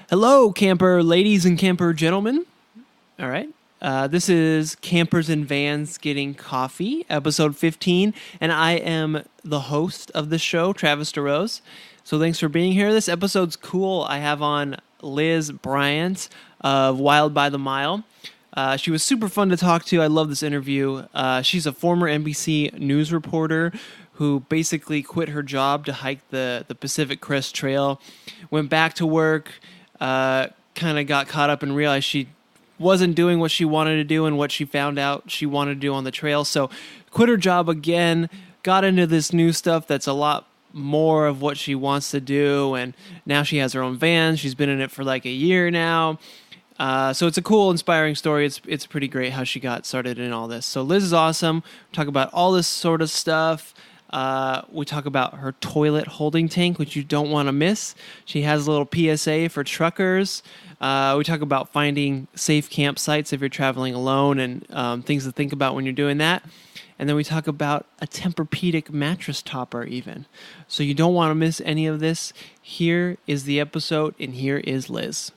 Hello, camper ladies and camper gentlemen. All right. This is Campers and Vans Getting Coffee, episode 15, and I am the host of the show, Travis DeRose. So thanks for being here. This episode's cool. I have on Liz Bryant of Wild by the Mile. She was super fun to talk to. I love this interview. She's a former NBC news reporter who basically quit her job to hike the Pacific Crest Trail, went back to work, kind of got caught up and realized she wasn't doing what she wanted to do and what she found out she wanted to do on the trail. So quit her job again, got into this new stuff that's a lot more of what she wants to do. And now she has her own van. She's been in it for like a year now. So it's a cool, inspiring story. It's pretty great how she got started in all this. So Liz is awesome. We talk about all this sort of stuff. We talk about her toilet holding tank, which you don't want to miss. She has a little PSA for truckers. We talk about finding safe campsites if you're traveling alone and things to think about when you're doing that. And then we talk about a Tempur-pedic mattress topper even. So you don't want to miss any of this. Here is the episode, and here is Liz.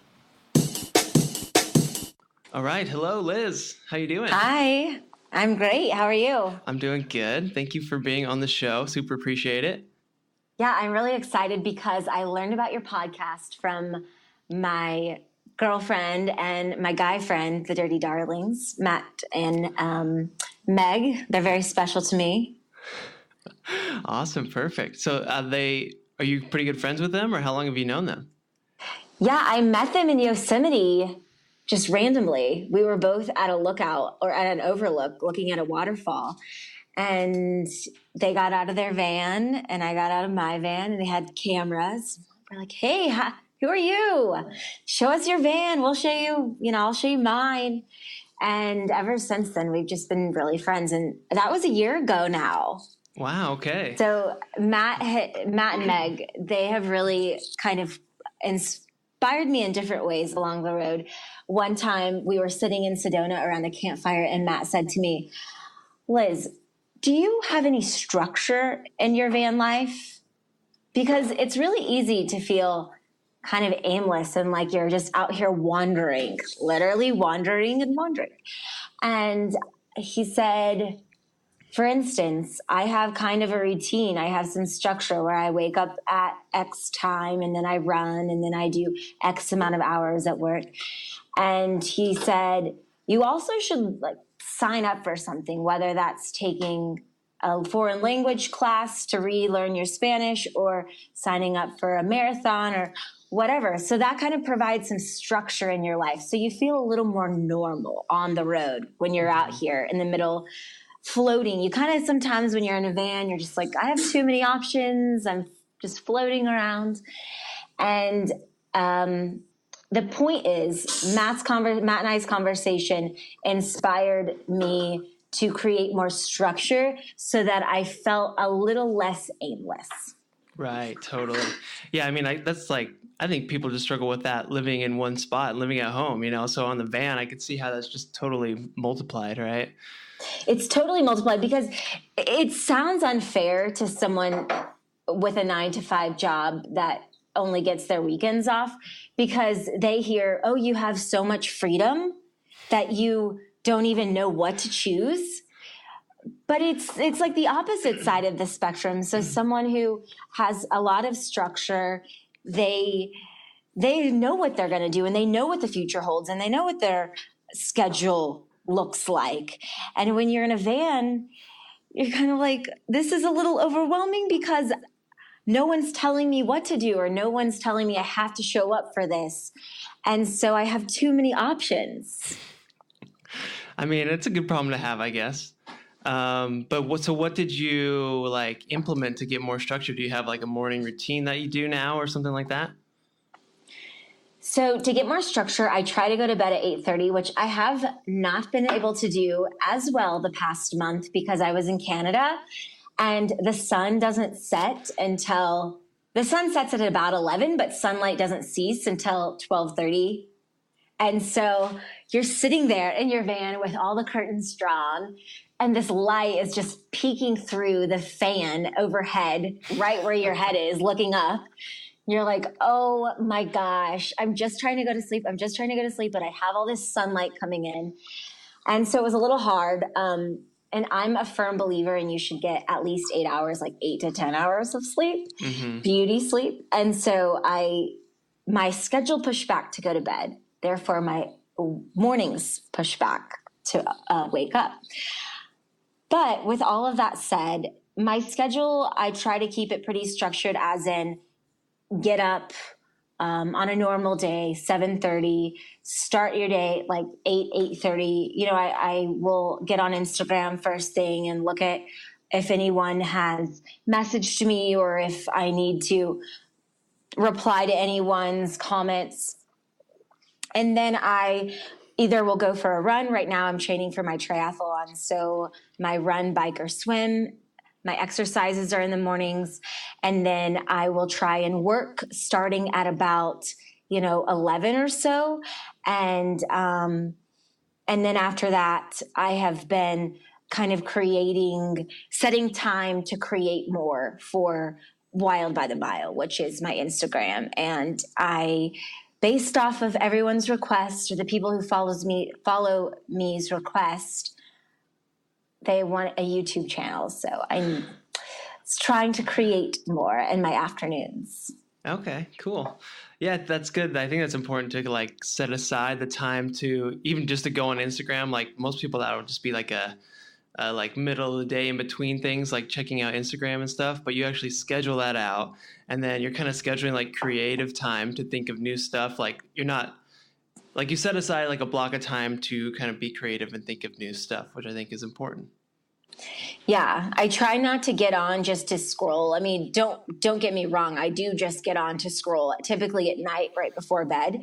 All right. Hello, Liz. How you doing? Hi. I'm great. How are you? I'm doing good. Thank you for being on the show. Super appreciate it. Yeah, I'm really excited because I learned about your podcast from my girlfriend and my guy friend, the Dirty Darlings, Matt and Meg. They're very special to me. Awesome. Perfect. So are you pretty good friends with them, or how long have you known them? Yeah, I met them in Yosemite just randomly. We were both at a lookout or at an overlook looking at a waterfall. And they got out of their van and I got out of my van and they had cameras. We're like, hey, who are you? Show us your van. We'll show you, I'll show you mine. And ever since then, we've just been really friends. And that was a year ago now. Wow. Okay. So Matt and Meg, they have really kind of inspired me in different ways along the road. One time we were sitting in Sedona around a campfire and Matt said to me, Liz, do you have any structure in your van life? Because it's really easy to feel kind of aimless and like you're just out here wandering, literally wandering and wandering. And he said, for instance, I have kind of a routine. I have some structure where I wake up at X time and then I run and then I do X amount of hours at work. And he said, you also should sign up for something, whether that's taking a foreign language class to relearn your Spanish or signing up for a marathon or whatever. So that kind of provides some structure in your life. So you feel a little more normal on the road when you're out here in the middle floating. You kind of sometimes when you're in a van, you're just like, I have too many options. I'm just floating around. And the point is Matt and I's conversation inspired me to create more structure so that I felt a little less aimless. Right. Totally. Yeah. I mean, I think people just struggle with that living in one spot, living at home, So on the van, I could see how that's just totally multiplied, right? It's totally multiplied because it sounds unfair to someone with a 9-to-5 job that only gets their weekends off because they hear, oh, you have so much freedom that you don't even know what to choose. But it's like the opposite side of the spectrum. So someone who has a lot of structure, they know what they're going to do and they know what the future holds and they know what their schedule looks like. And when you're in a van, you're kind of like, this is a little overwhelming because no one's telling me what to do or no one's telling me I have to show up for this. And so I have too many options. I mean, it's a good problem to have, I guess. But what did you implement to get more structure? Do you have a morning routine that you do now or something like that? So to get more structure, I try to go to bed at 8:30, which I have not been able to do as well the past month because I was in Canada and the sun sets at about 11, but sunlight doesn't cease until 12:30. And so you're sitting there in your van with all the curtains drawn and this light is just peeking through the fan overhead, right where your head is looking up. You're like, oh my gosh, I'm just trying to go to sleep. I'm just trying to go to sleep, but I have all this sunlight coming in. And so it was a little hard. And I'm a firm believer in you should get at least 8 hours, like 8 to 10 hours of sleep, beauty sleep. And so my schedule pushed back to go to bed. Therefore, my mornings pushed back to wake up. But with all of that said, my schedule, I try to keep it pretty structured, as in get up on a normal day, 7:30, start your day like 8:30. You know, I will get on Instagram first thing and look at if anyone has messaged me or if I need to reply to anyone's comments. And then I either will go for a run. Right now I'm training for my triathlon. So my run, bike, or swim. My exercises are in the mornings, and then I will try and work starting at about, 11 or so. And then after that, I have been kind of setting time to create more for Wild by the Mile, which is my Instagram. And based off of everyone's request, or the people who follow me's request, they want a YouTube channel. So I'm trying to create more in my afternoons. Okay, cool. Yeah, that's good. I think that's important to like set aside the time to even just to go on Instagram. Like most people, that would just be like a like middle of the day in between things, like checking out Instagram and stuff. But you actually schedule that out, and then you're kind of scheduling like creative time to think of new stuff. Like you're not, like you set aside like a block of time to kind of be creative and think of new stuff, which I think is important. Yeah, I try not to get on just to scroll. I mean, don't get me wrong. I do just get on to scroll, typically at night right before bed.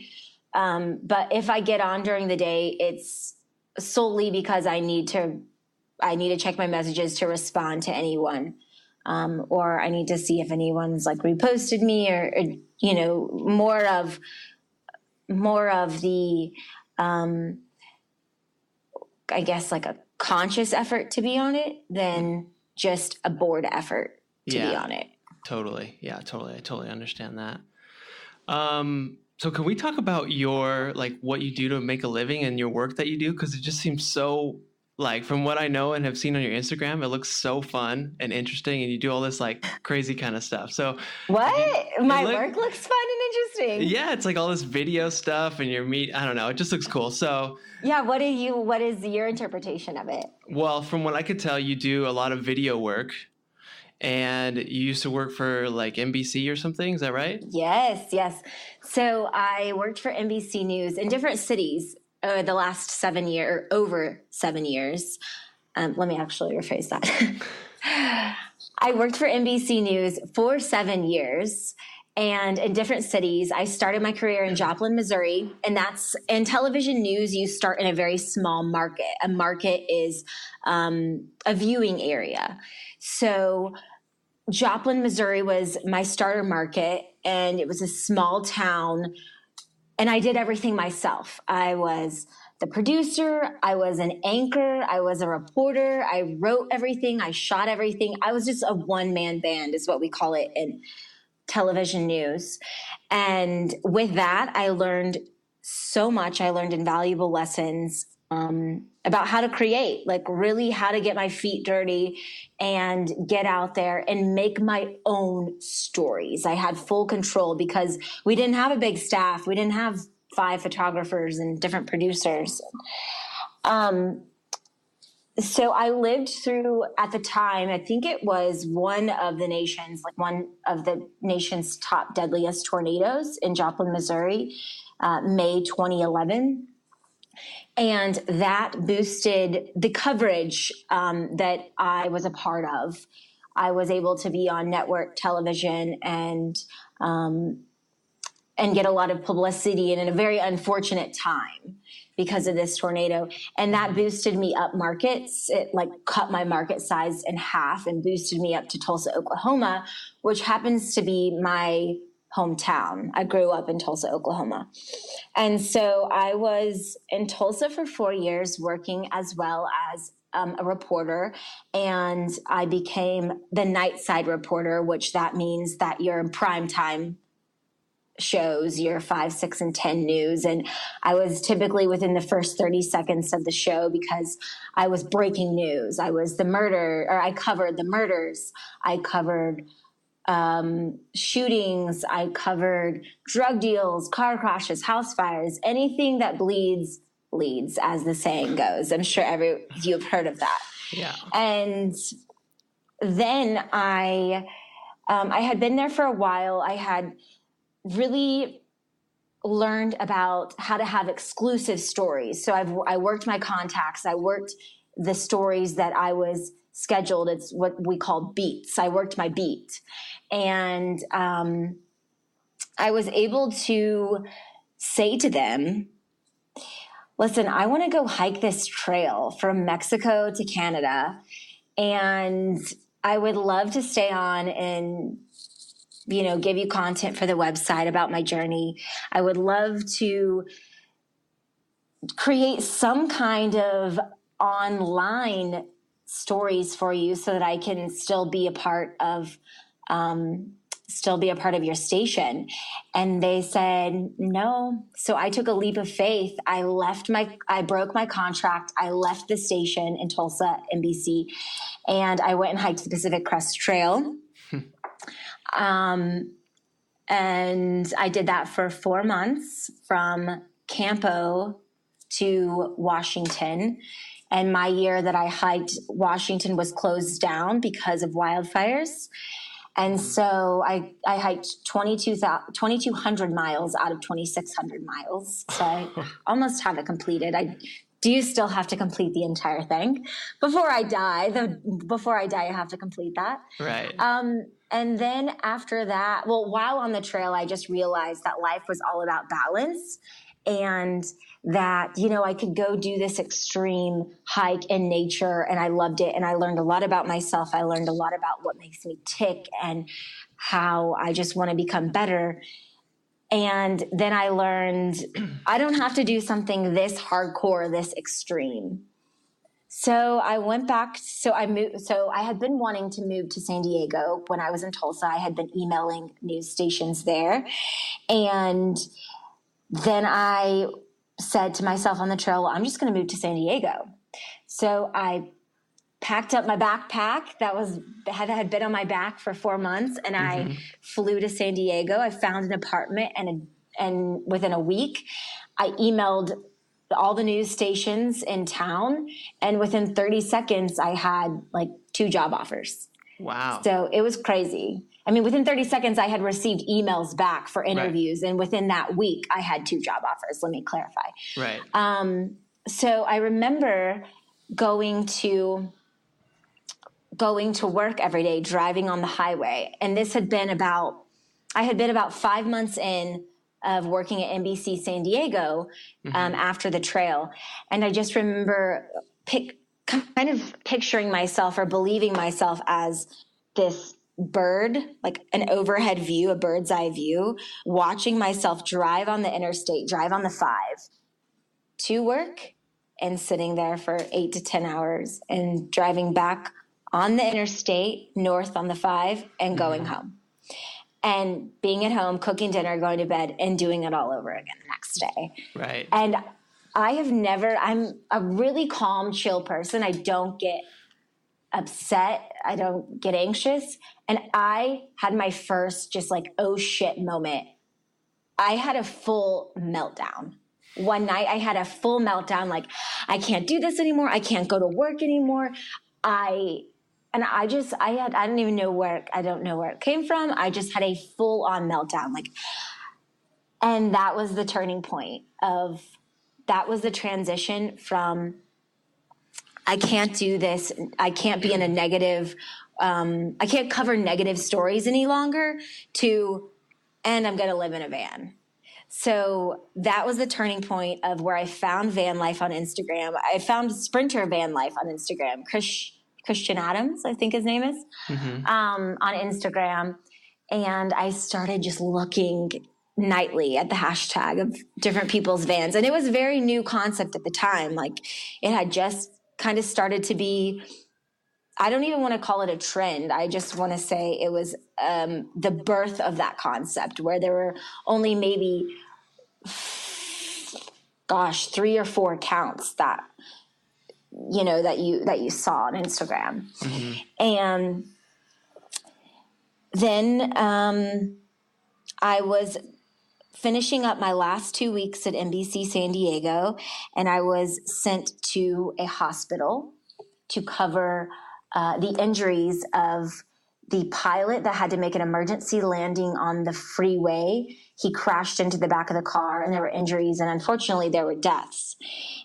But if I get on during the day, it's solely because I need to check my messages to respond to anyone. Or I need to see if anyone's like reposted me or more of the, I guess like a conscious effort to be on it than just a bored effort to be on it. Totally. Yeah, totally. I totally understand that. So can we talk about your, like what you do to make a living and your work that you do? Cause it just seems so, like from what I know and have seen on your Instagram, it looks so fun and interesting, and you do all this like crazy kind of stuff. So what? My work looks fun and interesting. Yeah, it's like all this video stuff and I don't know, it just looks cool. So yeah, what is your interpretation of it? Well, from what I could tell, you do a lot of video work, and you used to work for like NBC or something. Is that right? Yes. So I worked for NBC News in different cities the last 7 years, over 7 years. Let me actually rephrase that. I worked for NBC News for 7 years, and in different cities. I started my career in Joplin, Missouri, and that's in television news. You start in a very small market. A market is a viewing area. So Joplin, Missouri was my starter market, and it was a small town. And I did everything myself. I was the producer. I was an anchor. I was a reporter. I wrote everything. I shot everything. I was just a one-man band is what we call it in television news. And with that, I learned so much. I learned invaluable lessons about how to create, like really how to get my feet dirty and get out there and make my own stories. I had full control because we didn't have a big staff. We didn't have 5 photographers and different producers. So I lived through, at the time, I think it was one of the nation's top deadliest tornadoes in Joplin, Missouri, May 2011. And that boosted the coverage that I was a part of. I was able to be on network television and get a lot of publicity and in a very unfortunate time because of this tornado. And that boosted me up markets. It like cut my market size in half and boosted me up to Tulsa, Oklahoma, which happens to be my hometown. I grew up in Tulsa, Oklahoma. And so I was in Tulsa for 4 years working as well as a reporter, and I became the night side reporter, which that means that you're in prime time shows, your 5, 6, and 10 news. And I was typically within the first 30 seconds of the show because I was breaking news. I was I covered the murders. I covered shootings. I covered drug deals, car crashes, house fires, anything that bleeds leads, as the saying goes. I'm sure you've heard of that. Yeah. And then I had been there for a while. I had really learned about how to have exclusive stories. So I worked my contacts. I worked the stories that I was scheduled. It's what we call beats. I worked my beat. And I was able to say to them, listen, I want to go hike this trail from Mexico to Canada. And I would love to stay on and give you content for the website about my journey. I would love to create some kind of online stories for you so that I can still be a part of your station. And they said no. So I took a leap of faith. I broke my contract. I left the station in Tulsa, NBC, and I went and hiked the Pacific Crest Trail. And I did that for 4 months from Campo to Washington. And my year that I hiked, Washington was closed down because of wildfires. And so I hiked 2,200 miles out of 2,600 miles. So I almost have it completed. I do still have to complete the entire thing before I die. Before I die, I have to complete that. Right. And then after that, while on the trail, I just realized that life was all about balance, and that, I could go do this extreme hike in nature, and I loved it. And I learned a lot about myself. I learned a lot about what makes me tick and how I just want to become better. And then I learned I don't have to do something this hardcore, this extreme. So I went back. So I moved. So I had been wanting to move to San Diego when I was in Tulsa. I had been emailing news stations there. And then I said to myself on the trail, well, I'm just going to move to San Diego. So I packed up my backpack that had been on my back for 4 months, and I flew to San Diego. I found an apartment, and within a week, I emailed all the news stations in town, and within 30 seconds, I had like 2 job offers. Wow. So it was crazy. I mean, within 30 seconds, I had received emails back for interviews. Right. And within that week, I had 2 job offers. Let me clarify. Right. So I remember going to work every day, driving on the highway. And I had been about 5 months in of working at NBC San Diego after the trail. And I just remember kind of picturing myself or believing myself as this bird, like an overhead view, a bird's eye view, watching myself drive on the interstate, drive on the 5 to work, and sitting there for 8 to 10 hours and driving back on the interstate north on the 5 and going home, and being at home, cooking dinner, going to bed, and doing it all over again the next day. Right. And I'm a really calm, chill person. I don't get upset. I don't get anxious. And I had my first just like, oh shit moment. I had a full meltdown. One night I had a full meltdown. Like, I can't do this anymore. I can't go to work anymore. I don't even know I don't know where it came from. I just had a full on meltdown. And that was the turning point that was the transition from, I can't do this. I can't be in a negative, I can't cover negative stories any longer and I'm going to live in a van. So that was the turning point of where I found van life on Instagram. I found Sprinter van life on Instagram. Christian Adams, I think his name is, on Instagram. And I started just looking nightly at the hashtag of different people's vans. And it was a very new concept at the time. Like, it had just kind of started to be I don't even want to call it a trend. I just want to say it was the birth of that concept, where there were only maybe, 3 or 4 accounts that you saw on Instagram. Mm-hmm. And then I was finishing up my last 2 weeks at NBC San Diego, and I was sent to a hospital to cover the injuries of the pilot that had to make an emergency landing on the freeway. He crashed into the back of the car, and there were injuries, and unfortunately there were deaths.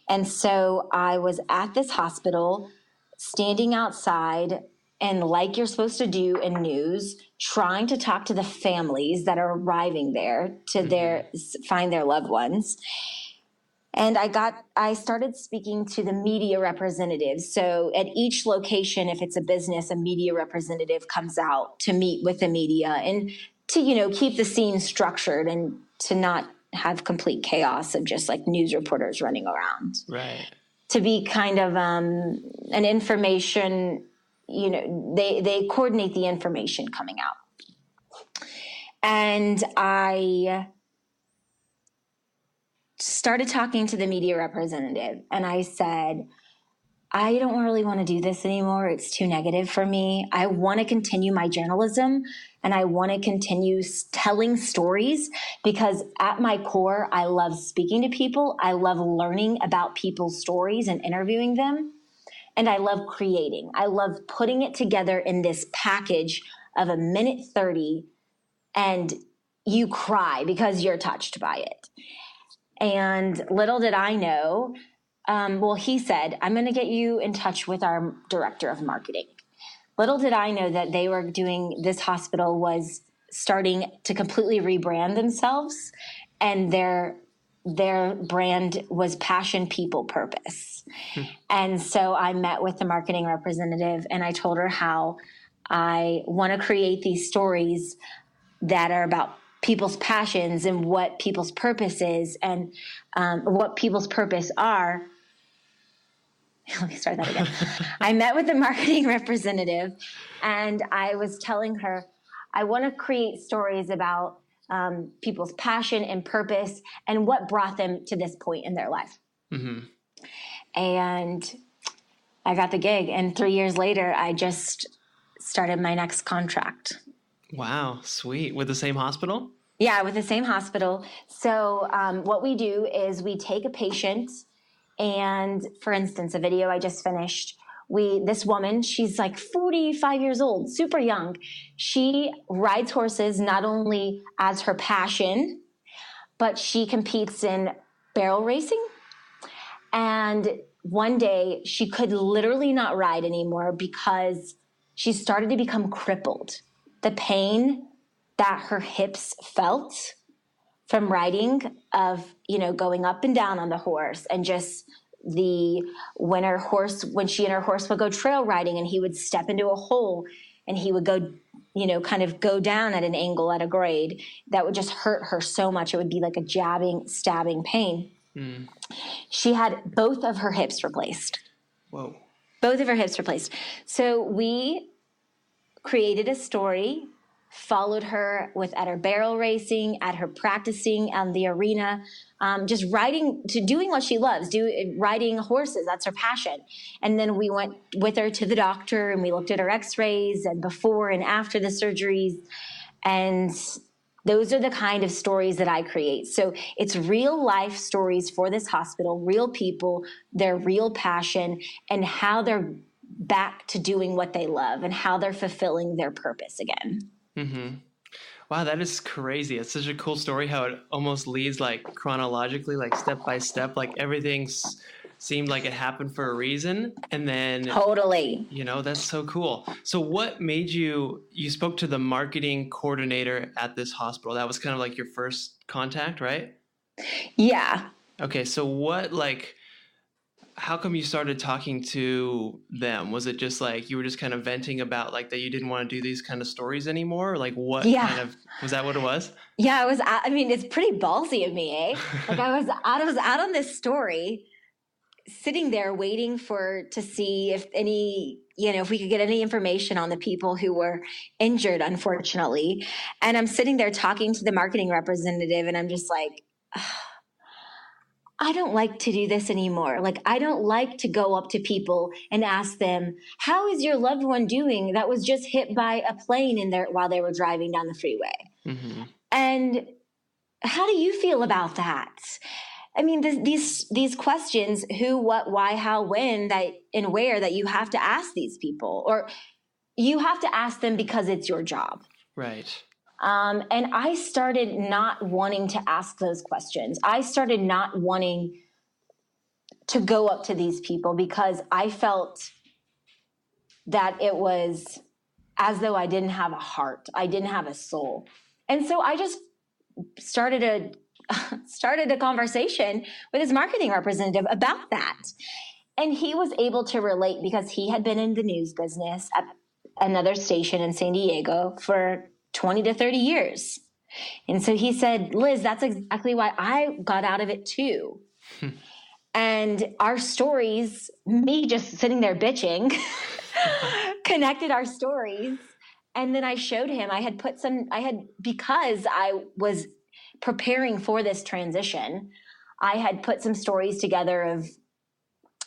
And so I was at this hospital, standing outside, and like you're supposed to do in news, trying to talk to the families that are arriving there to find their loved ones. And I started speaking to the media representatives. So at each location, if it's a business, a media representative comes out to meet with the media and to, keep the scene structured and to not have complete chaos of just like news reporters running around. Right. To be kind of an information, they coordinate the information coming out. And I started talking to the media representative, and I said, I don't really want to do this anymore. It's too negative for me. I want to continue my journalism, and I want to continue telling stories, because at my core, I love speaking to people. I love learning about people's stories and interviewing them. And I love creating. I love putting it together in this package of 1:30, and you cry because you're touched by it. And little did I know, he said, I'm going to get you in touch with our director of marketing. Little did I know that this hospital was starting to completely rebrand themselves, and their brand was passion, people, purpose. And so I met with the marketing representative, and I told her how I want to create these stories that are about people's passions and what people's purpose is, and what people's purpose are. Let me start that again. I met with the marketing representative, and I was telling her, I want to create stories about people's passion and purpose and what brought them to this point in their life. Mm-hmm. And I got the gig, and 3 years later, I just started my next contract. Wow, sweet. With the same hospital? Yeah, with the same hospital. So what we do is we take a patient, and for instance, a video I just finished, this woman, she's like 45 years old, super young. She rides horses not only as her passion, but she competes in barrel racing. And one day she could literally not ride anymore because she started to become crippled. The pain that her hips felt from riding, of, going up and down on the horse, and just when she and her horse would go trail riding, and he would step into a hole, and he would go, kind of go down at an angle at a grade, that would just hurt her so much. It would be like a jabbing, stabbing pain. Mm. She had both of her hips replaced. Whoa. Both of her hips replaced. So we created a story, followed her at her barrel racing, at her practicing on the arena, just riding, to doing what she loves, riding horses. That's her passion. And then we went with her to the doctor, and we looked at her x-rays and before and after the surgeries. And those are the kind of stories that I create. So it's real life stories for this hospital, real people, their real passion, and how they're back to doing what they love, and how they're fulfilling their purpose again. Mm-hmm. Wow, that is crazy. It's such a cool story how it almost leads like chronologically, like step by step, like everything's seemed like it happened for a reason. And then totally, that's so cool. So what made you spoke to the marketing coordinator at this hospital? That was kind of like your first contact, right? Yeah. Okay. So how come you started talking to them? Was it just like you were just kind of venting about like that you didn't want to do these kind of stories anymore? Like what kind of, was that what it was? Yeah, it's pretty ballsy of me, eh? Like I was out on this story, sitting there waiting to see if any, if we could get any information on the people who were injured, unfortunately. And I'm sitting there talking to the marketing representative, and I'm just like, I don't like to do this anymore. Like, I don't like to go up to people and ask them, how is your loved one doing that was just hit by a plane while they were driving down the freeway? Mm-hmm. And how do you feel about that? I mean, these questions, who, what, why, how, when, and where, that you have to ask these people, or you have to ask them because it's your job. Right. And I started not wanting to ask those questions. I started not wanting to go up to these people because I felt that it was as though I didn't have a heart. I didn't have a soul. And so I just started a conversation with his marketing representative about that. And he was able to relate because he had been in the news business at another station in San Diego for 20 to 30 years. And so he said, Liz, that's exactly why I got out of it too. And our stories, me just sitting there bitching, connected our stories. And then I showed him, because I was preparing for this transition, I had put some stories together of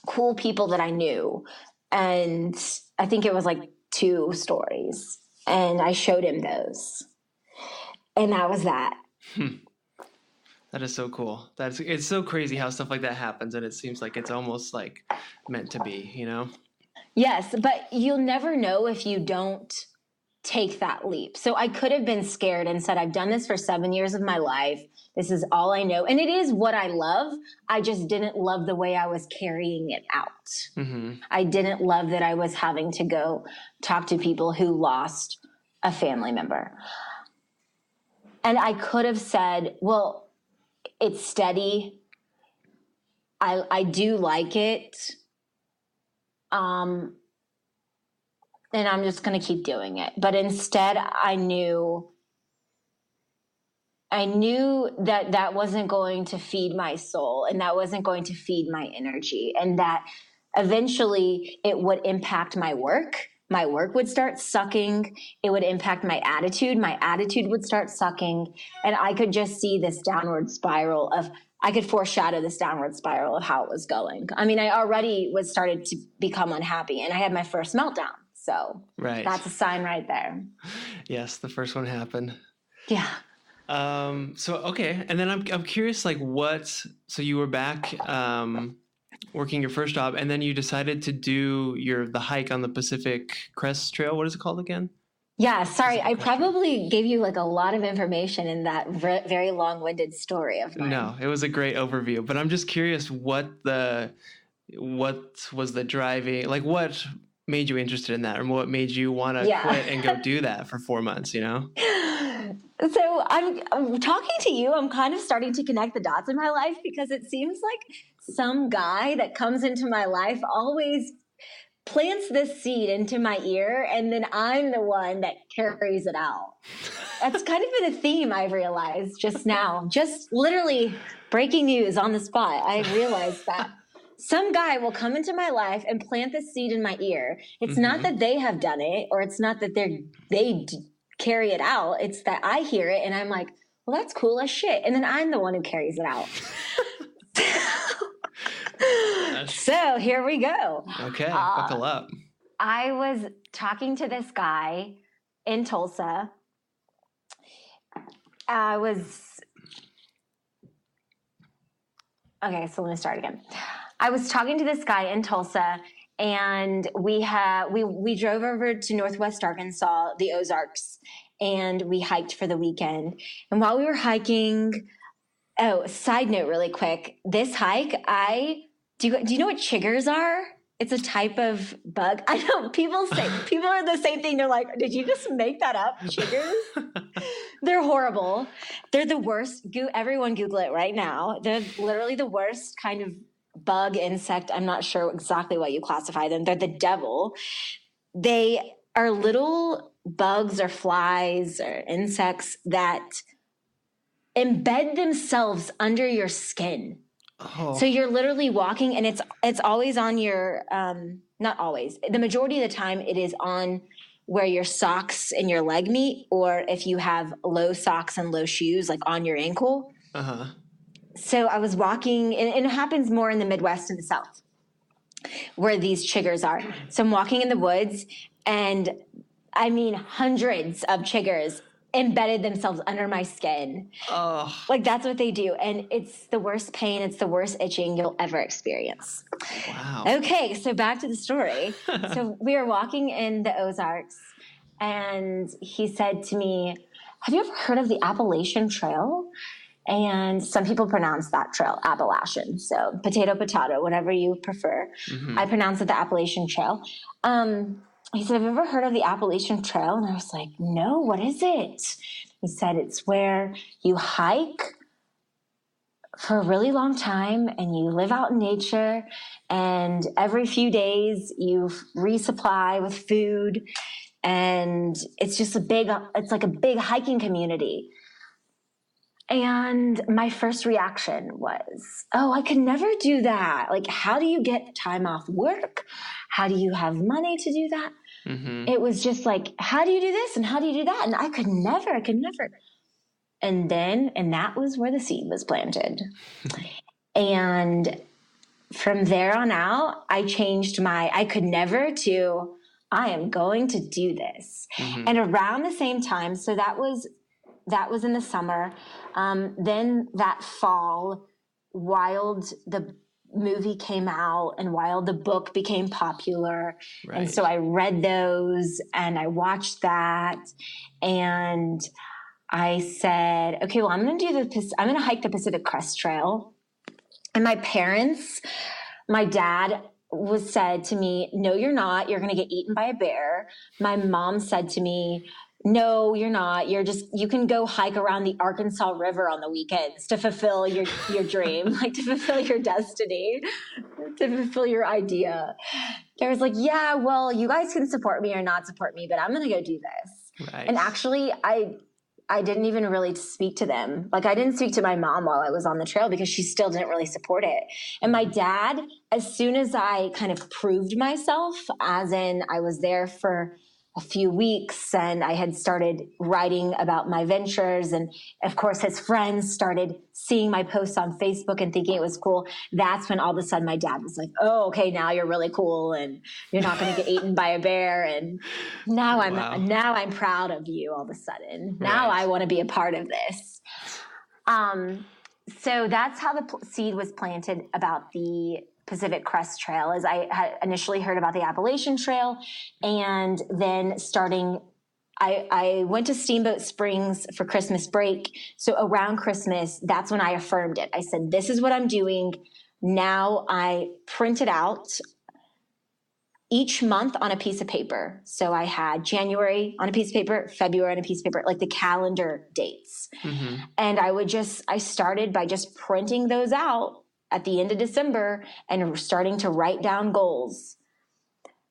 cool people that I knew. And I think it was like 2 stories. And I showed him those. And that was that. That is so cool. It's so crazy how stuff like that happens. And it seems like it's almost like meant to be, Yes, but you'll never know if you don't take that leap. So I could have been scared and said, I've done this for 7 years of my life. This is all I know. And it is what I love. I just didn't love the way I was carrying it out. Mm-hmm. I didn't love that I was having to go talk to people who lost a family member. And I could have said, well, it's steady. I do like it. And I'm just going to keep doing it. But instead, I knew that wasn't going to feed my soul, and that wasn't going to feed my energy, and that eventually it would impact my work. My work would start sucking. It would impact my attitude. My attitude would start sucking. And I could just see this downward spiral I could foreshadow this downward spiral of how it was going. I mean, I already started to become unhappy, and I had my first meltdown. So right. That's a sign right there. Yes, the first one happened. Yeah. So, okay. And then I'm curious, so you were back working your first job, and then you decided to do the hike on the Pacific Crest Trail. What is it called again? Yeah, sorry. I probably gave you a lot of information in that very long-winded story of mine. No, it was a great overview, but I'm just curious what was the driving, what made you interested in that, or what made you want to quit and go do that for 4 months, So I'm talking to you. I'm kind of starting to connect the dots in my life, because it seems like some guy that comes into my life always plants this seed into my ear, and then I'm the one that carries it out. That's kind of been a theme I've realized just now. Just literally breaking news on the spot. I realized that some guy will come into my life and plant this seed in my ear. It's not that they have done it, or it's not that they carry it out. It's that I hear it and I'm like, well, that's cool as shit. And then I'm the one who carries it out. So here we go. Okay, buckle up. I was talking to this guy in Tulsa. Okay, so let me start again. I was talking to this guy in Tulsa, and we drove over to Northwest Arkansas, the Ozarks, and we hiked for the weekend. And while we were hiking, side note really quick, this hike, do you know what chiggers are? It's a type of bug. I know people are the same thing. They're like, did you just make that up? Chiggers? They're horrible. They're the worst. Everyone Google it right now. They're literally the worst kind of bug, insect. I'm not sure exactly what you classify them. They're the devil. They are little bugs or flies or insects that embed themselves under your skin. Oh. So you're literally walking, and it's always on your not always. The majority of the time it is on where your socks and your leg meet, or if you have low socks and low shoes, like on your ankle. Uh-huh. So I was walking, and it happens more in the Midwest and the South where these chiggers are. So I'm walking in the woods, and I mean, hundreds of chiggers embedded themselves under my skin. Oh. Like, that's what they do. And it's the worst pain. It's the worst itching you'll ever experience. Wow. Okay, so back to the story. So we were walking in the Ozarks, and he said to me, have you ever heard of the Appalachian Trail? And some people pronounce that trail Appalachian. So potato, whatever you prefer. Mm-hmm. I pronounce it the Appalachian Trail. He said, have you ever heard of the Appalachian Trail? And I was like, no, what is it? He said, it's where you hike for a really long time and you live out in nature, and every few days you resupply with food, and it's just it's like a big hiking community. And my first reaction was, oh, I could never do that. Like, how do you get time off work? How do you have money to do that? Mm-hmm. It was just like, how do you do this? And how do you do that? And I could never. And that was where the seed was planted. And from there on out, I changed I could never to, I am going to do this. Mm-hmm. And around the same time, so that was in the summer. Then that fall, Wild, the movie came out, and Wild, the book became popular. Right. And so I read those and I watched that, and I said, okay, well, I'm going to hike the Pacific Crest Trail. And my dad said to me, no, you're not. You're going to get eaten by a bear. My mom said to me, no, you're not. You can go hike around the Arkansas River on the weekends to fulfill your dream, like to fulfill your destiny, to fulfill your idea. I was like, yeah, well, you guys can support me or not support me, but I'm going to go do this. Right. And actually, I didn't even really speak to them. Like, I didn't speak to my mom while I was on the trail because she still didn't really support it. And my dad, as soon as I kind of proved myself, as in I was there for a few weeks and I had started writing about my ventures, and of course his friends started seeing my posts on Facebook and thinking it was cool, that's when all of a sudden my dad was like, oh, okay, now you're really cool and you're not going to get eaten by a bear, and now I'm proud of you all of a sudden. Now I want to be a part of this. So that's how the seed was planted about the Pacific Crest Trail. As I had initially heard about the Appalachian Trail, and then I went to Steamboat Springs for Christmas break. So around Christmas, that's when I affirmed it. I said, this is what I'm doing. Now I print it out each month on a piece of paper. So I had January on a piece of paper, February on a piece of paper, like the calendar dates. Mm-hmm. And I started by just printing those out at the end of December and starting to write down goals.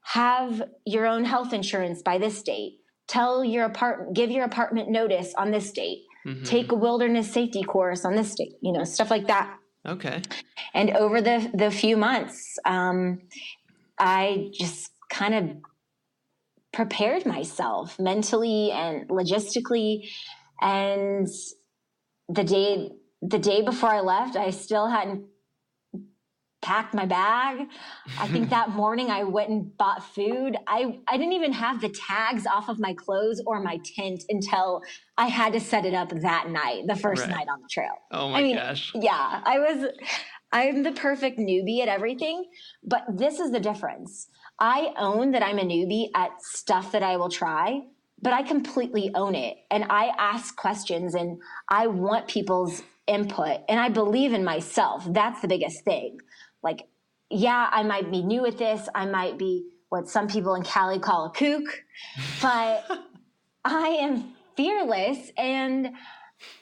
Have your own health insurance by this date. Give your apartment notice on this date. Mm-hmm. Take a wilderness safety course on this date, stuff like that. Okay. And over the few months, I just kind of prepared myself mentally and logistically. And the day before I left, I still hadn't packed my bag. I think that morning I went and bought food. I didn't even have the tags off of my clothes or my tent until I had to set it up that night, the first night on the trail. Oh my gosh. Yeah, I'm the perfect newbie at everything, but this is the difference. I own that I'm a newbie at stuff that I will try, but I completely own it. And I ask questions and I want people's input, and I believe in myself. That's the biggest thing. Like, yeah, I might be new at this. I might be what some people in Cali call a kook, but I am fearless, and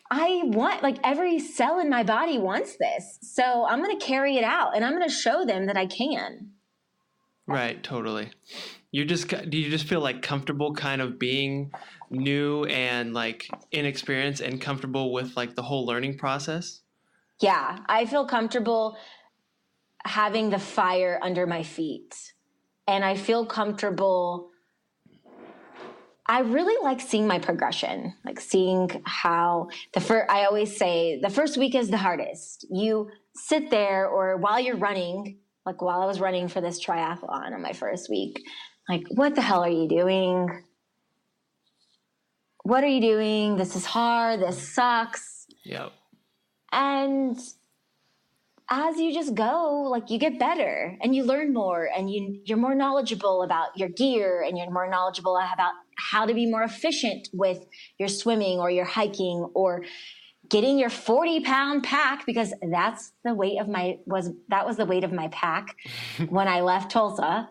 I want, like, every cell in my body wants this. So I'm going to carry it out, and I'm going to show them that I can. Right. Totally. Do you just feel like comfortable kind of being new and like inexperienced and comfortable with like the whole learning process? Yeah, I feel comfortable having the fire under my feet and I feel comfortable. I really like seeing my progression, like seeing how I always say the first week is the hardest. You sit there, or while you're running, like while I was running for this triathlon on my first week, like, what the hell are you doing? What are you doing? This is hard. This sucks. Yep. And as you just go, like, you get better and you learn more, and you're more knowledgeable about your gear, and you're more knowledgeable about how to be more efficient with your swimming or your hiking, or getting your 40-pound pack, because that's the weight of my pack when I left Tulsa,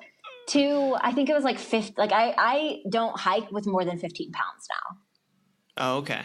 to, I think it was like 50. Like, I don't hike with more than 15 pounds now. Oh, okay.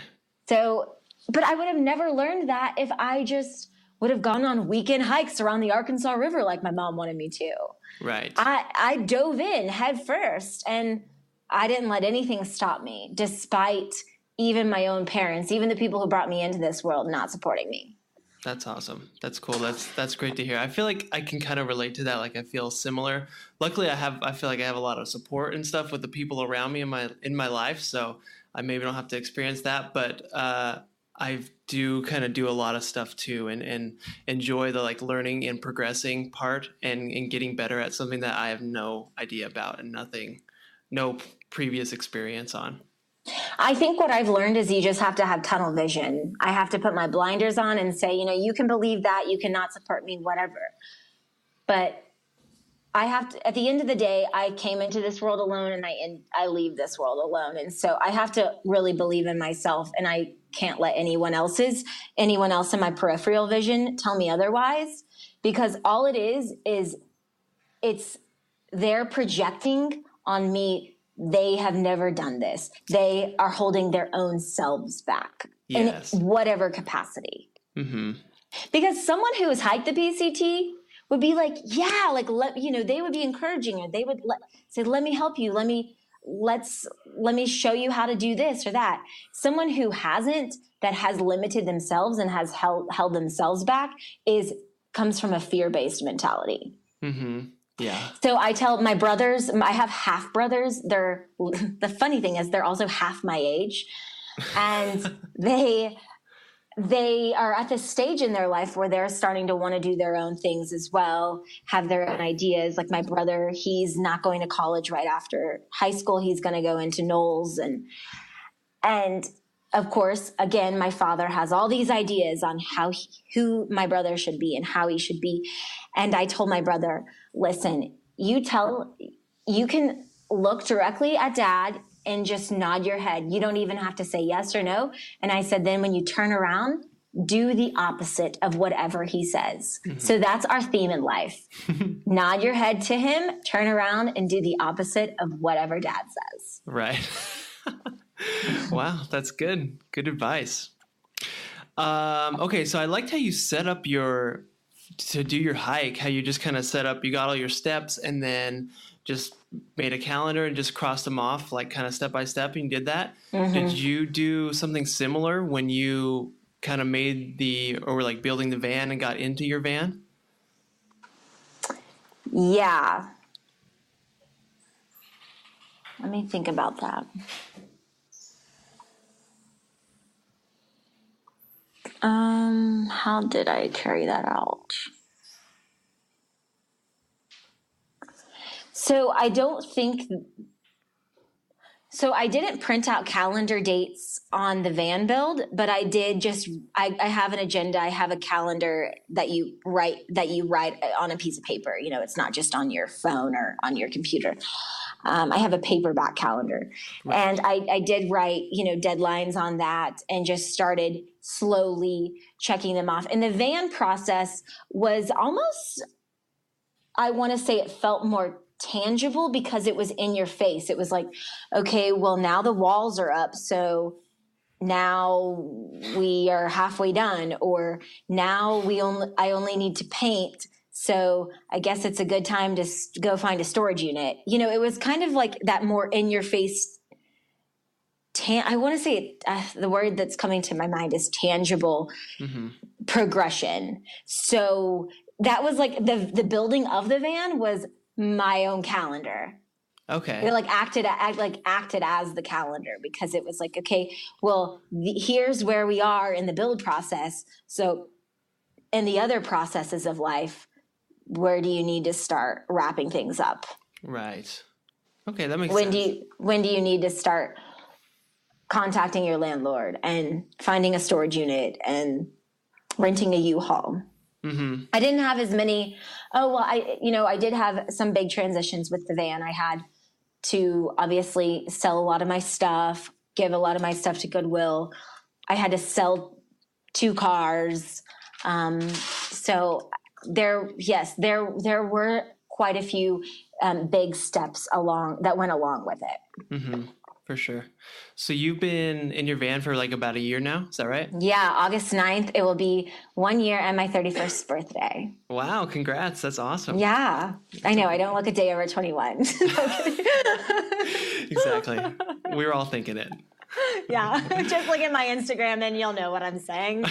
So, but I would have never learned that if I just would have gone on weekend hikes around the Arkansas River like my mom wanted me to. Right. I dove in head first, and I didn't let anything stop me, despite even my own parents, even the people who brought me into this world, not supporting me. That's awesome. That's cool. That's great to hear. I feel like I can kind of relate to that. Like, I feel similar. Luckily, I feel like I have a lot of support and stuff with the people around me in my life. So I maybe don't have to experience that, but I do kind of do a lot of stuff too, and enjoy the like learning and progressing part, and getting better at something that I have no idea about and no previous experience on. I think what I've learned is you just have to have tunnel vision. I have to put my blinders on and say, you can believe that, you cannot support me, whatever. But I have to, at the end of the day, I came into this world alone, and I leave this world alone. And so I have to really believe in myself, and I can't let anyone else in my peripheral vision tell me otherwise, because all it is it's they're projecting on me. They have never done this. They are holding their own selves back. Yes. In whatever capacity. Mm-hmm. Because someone who has hiked the PCT would be like, yeah, like, they would be encouraging her. They would say, let me help you. Let me show you how to do this or that. Someone who hasn't, that has limited themselves and has held themselves back, comes from a fear-based mentality. Mm-hmm. Yeah. So I tell my brothers, I have half brothers. The funny thing is they're also half my age, and they are at this stage in their life where they're starting to want to do their own things as well, have their own ideas. Like my brother, he's not going to college right after high school. He's going to go into Knowles, and of course, again, my father has all these ideas on who my brother should be and how he should be. And I told my brother, listen, you can look directly at Dad and just nod your head. You don't even have to say yes or no. And I said, then when you turn around, do the opposite of whatever he says. Mm-hmm. So that's our theme in life. Nod your head to him, turn around, and do the opposite of whatever Dad says. Right. Wow, that's good. Good advice. Okay, so I liked how you set up to do your hike, how you just kind of set up, you got all your steps, and then just made a calendar and just crossed them off, like kind of step by step, and you did that. Mm-hmm. Did you do something similar when you kind of were like building the van and got into your van? Yeah. Let me think about that. How did I carry that out? So I didn't print out calendar dates on the van build, but I did I have an agenda. I have a calendar that you write on a piece of paper. It's not just on your phone or on your computer. I have a paperback calendar, right. And I did write, deadlines on that, and just started slowly checking them off. And the van process was almost, I want to say, it felt more tangible because it was in your face. It was like, okay, well, now the walls are up, so now we are halfway done, or now I only need to paint, so I guess it's a good time to go find a storage unit. It was kind of like that more in your face. I want to say the word that's coming to my mind is tangible. Mm-hmm. Progression. So that was like the building of the van was my own calendar. Okay. It like acted as the calendar, because it was like, okay, well, here's where we are in the build process. So in the other processes of life, where do you need to start wrapping things up? Right. Okay, that makes sense. When do you need to start contacting your landlord and finding a storage unit and renting a U-Haul? Mm-hmm. I didn't have as many. I did have some big transitions with the van. I had to obviously sell a lot of my stuff, give a lot of my stuff to Goodwill. I had to sell 2 cars. So there were quite a few big steps that went along with it. Mm-hmm. For sure. So you've been in your van for like about a year now. Is that right? Yeah. August 9th, it will be 1 year and my 31st birthday. Wow. Congrats. That's awesome. Yeah. I know. I don't look a day over 21. Exactly. We were all thinking it. Yeah. Just look at my Instagram and you'll know what I'm saying.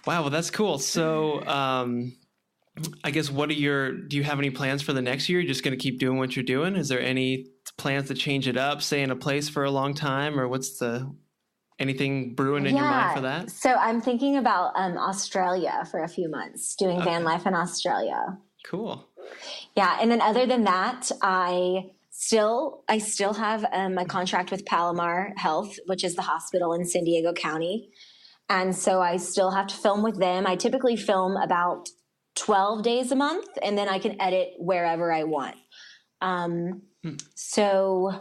Wow. Well, that's cool. So, I guess do you have any plans for the next year? You're just going to keep doing what you're doing? Is there any plans to change it up, stay in a place for a long time, or anything brewing in your mind for that? So I'm thinking about Australia for a few months, doing van life in Australia. Cool. Yeah. And then other than that, I still have my contract with Palomar Health, which is the hospital in San Diego County. And so I still have to film with them. I typically film about 12 days a month, and then I can edit wherever I want. So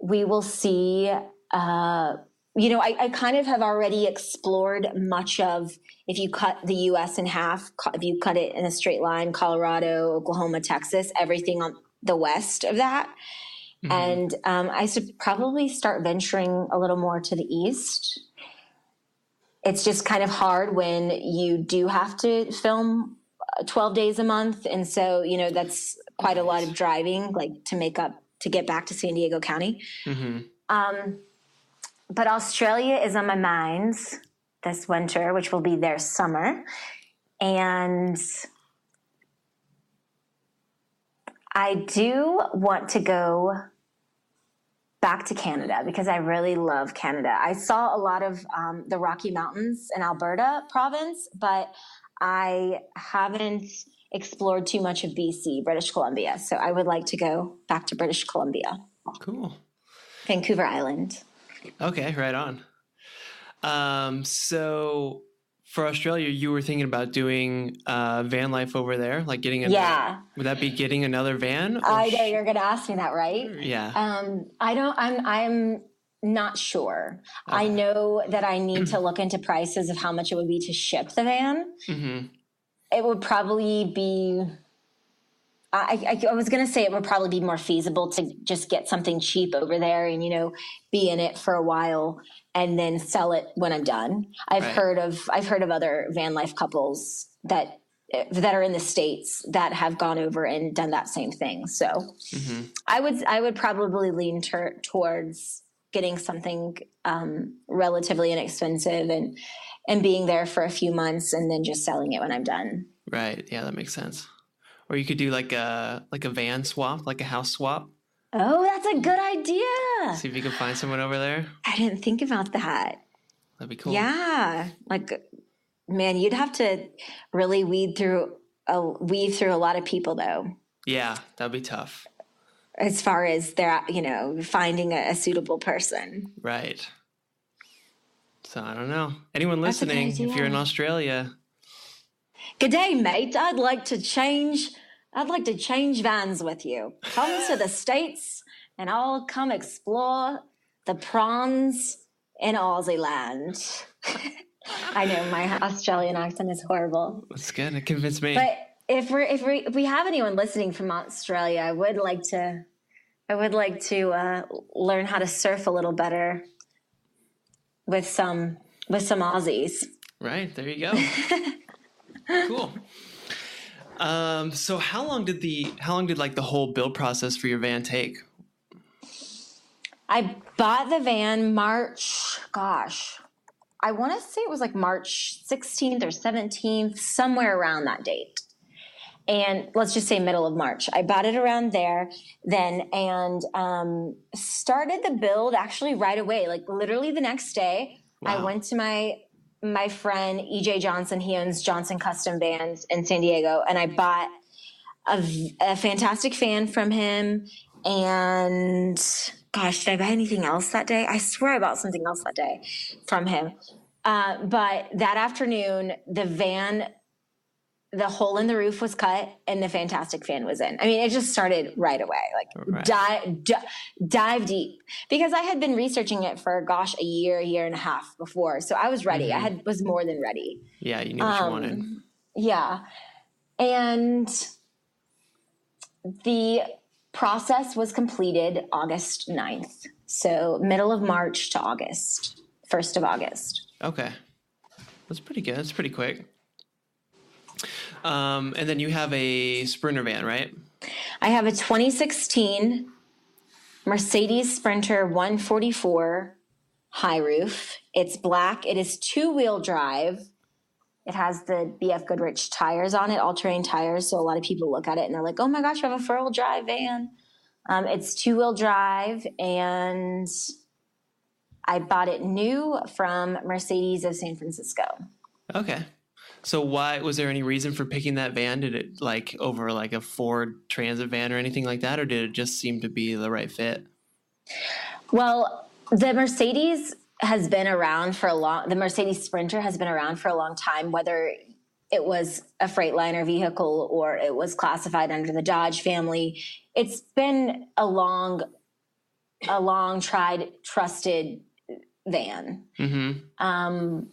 we will see. I kind of have already explored much of, if you cut the U.S. in half, if you cut it in a straight line, Colorado, Oklahoma, Texas, everything on the west of that. Mm-hmm. And I should probably start venturing a little more to the east. It's just kind of hard when you do have to film 12 days a month. And so, that's quite a lot of driving, like to get back to San Diego County. Mm-hmm. But Australia is on my mind this winter, which will be their summer. And I do want to go back to Canada because I really love Canada. I saw a lot of the Rocky Mountains in Alberta province, but I haven't explored too much of BC, British Columbia. So I would like to go back to British Columbia. Cool. Vancouver Island. Okay, right on. So for Australia, you were thinking about doing van life over there, like getting would that be getting another van? I know you're going to ask me that, right? Yeah. I'm not sure. Okay. I know that I need to look into prices of how much it would be to ship the van. Mm-hmm. It would probably be, I was going to say it would probably be more feasible to just get something cheap over there and, be in it for a while and then sell it when I'm done. I've heard of other van life couples that are in the States that have gone over and done that same thing. So mm-hmm. I would probably lean towards getting something relatively inexpensive and being there for a few months and then just selling it when I'm done. Right. Yeah, that makes sense. Or you could do like a van swap, like a house swap. Oh, that's a good idea. See if you can find someone over there. I didn't think about that. That'd be cool. Yeah. Man, you'd have to really weave through a lot of people though. Yeah, that'd be tough. As far as finding a suitable person. Right. So I don't know. Anyone listening, if you're in Australia. Good day, mate. I'd like to change vans with you. Come to the States and I'll come explore the prawns in Aussie land. I know my Australian accent is horrible. That's good. It convinced me. But if we have anyone listening from Australia, I would like to learn how to surf a little better with some Aussies. Right. There you go. Cool. So how long did the whole build process for your van take? I bought the van March, I want to say it was like March 16th or 17th, somewhere around that date. and let's just say middle of March. I bought it around there then, and started the build actually right away. Like literally the next day, Wow. I went to my friend EJ Johnson. He owns Johnson Custom Vans in San Diego, and I bought a fantastic fan from him. And gosh, did I buy anything else that day? I swear I bought something else that day from him. But that afternoon, the hole in the roof was cut and the fantastic fan was in. I mean, it just started right away, like dive deep, because I had been researching it for a year and a half before. So I was ready. I was more than ready. Yeah. You knew what you wanted. Yeah. And the process was completed August 9th. So middle of March to August, 1st of August. Okay. That's pretty good. That's pretty quick. And then you have a Sprinter van, right? I have a 2016 Mercedes Sprinter 144 high roof. It's black. It is 2-wheel drive. It has the BF Goodrich tires on it, all-terrain tires. So a lot of people look at it and they're like, oh my gosh, I have a 4-wheel drive van. It's 2-wheel drive, and I bought it new from Mercedes of San Francisco. Okay. So why was there any reason for picking that van? Did it over a Ford Transit van or anything like that, or did it just seem to be the right fit? Well, the Mercedes has been around the Mercedes Sprinter has been around for a long time, whether it was a Freightliner vehicle or it was classified under the Dodge family. It's been a long tried, trusted van. Mm-hmm.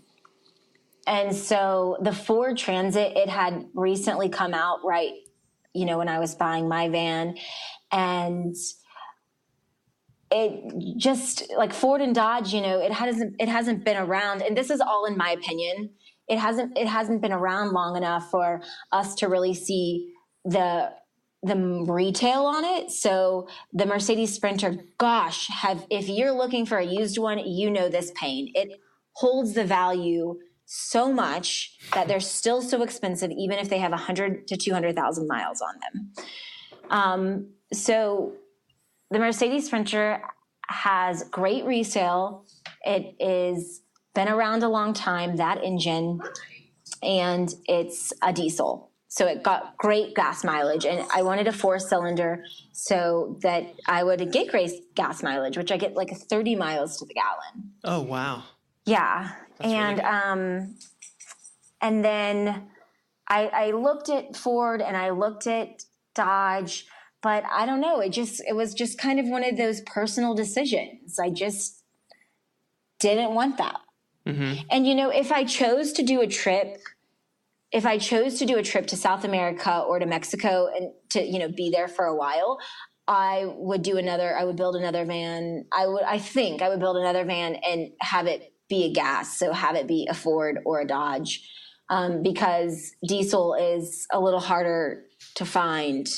And so the Ford Transit, it had recently come out when I was buying my van, and it just like Ford and Dodge, it hasn't been around. And this is all in my opinion. It hasn't been around long enough for us to really see the retail on it. So the Mercedes Sprinter, gosh, if you're looking for a used one, this pain. It holds the value so much that they're still so expensive, even if they have 100 to 200,000 miles on them. So the Mercedes Sprinter has great resale. It is been around a long time, that engine, and it's a diesel. So it got great gas mileage, and I wanted a 4-cylinder so that I would get great gas mileage, which I get 30 miles to the gallon. Oh, wow. Yeah. That's and, really cool. And then I looked at Ford and I looked at Dodge, but I don't know. It was just kind of one of those personal decisions. I just didn't want that. Mm-hmm. And, if I chose to do a trip to South America or to Mexico and to, be there for a while, I would build another van. I think I would build another van and have it be a gas. So have it be a Ford or a Dodge, because diesel is a little harder to find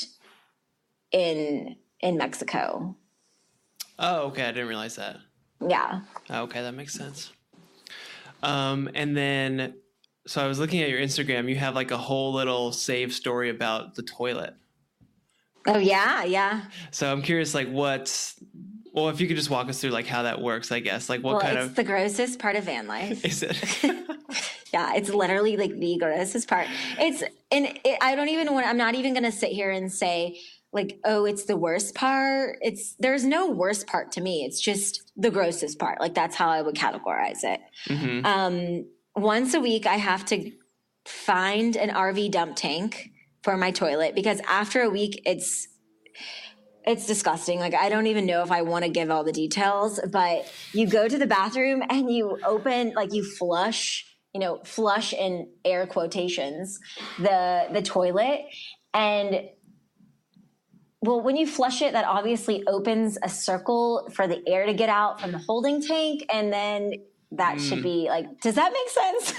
in Mexico. Oh, okay. I didn't realize that. Yeah. Oh, okay. That makes sense. And then, so I was looking at your Instagram, you have a whole little save story about the toilet. Oh yeah. Yeah. So I'm curious, if you could just walk us through how that works, I guess, it's the grossest part of van life. Is it? Yeah. It's literally the grossest part. I'm not even going to sit here and say it's the worst part. There's no worst part to me. It's just the grossest part. That's how I would categorize it. Mm-hmm. Once a week, I have to find an RV dump tank for my toilet, because after a week, it's disgusting. I don't even know if I want to give all the details, but you go to the bathroom and you open, you flush in air quotations, the toilet. And well, when you flush it, that obviously opens a circle for the air to get out from the holding tank. And then that should be does that make sense?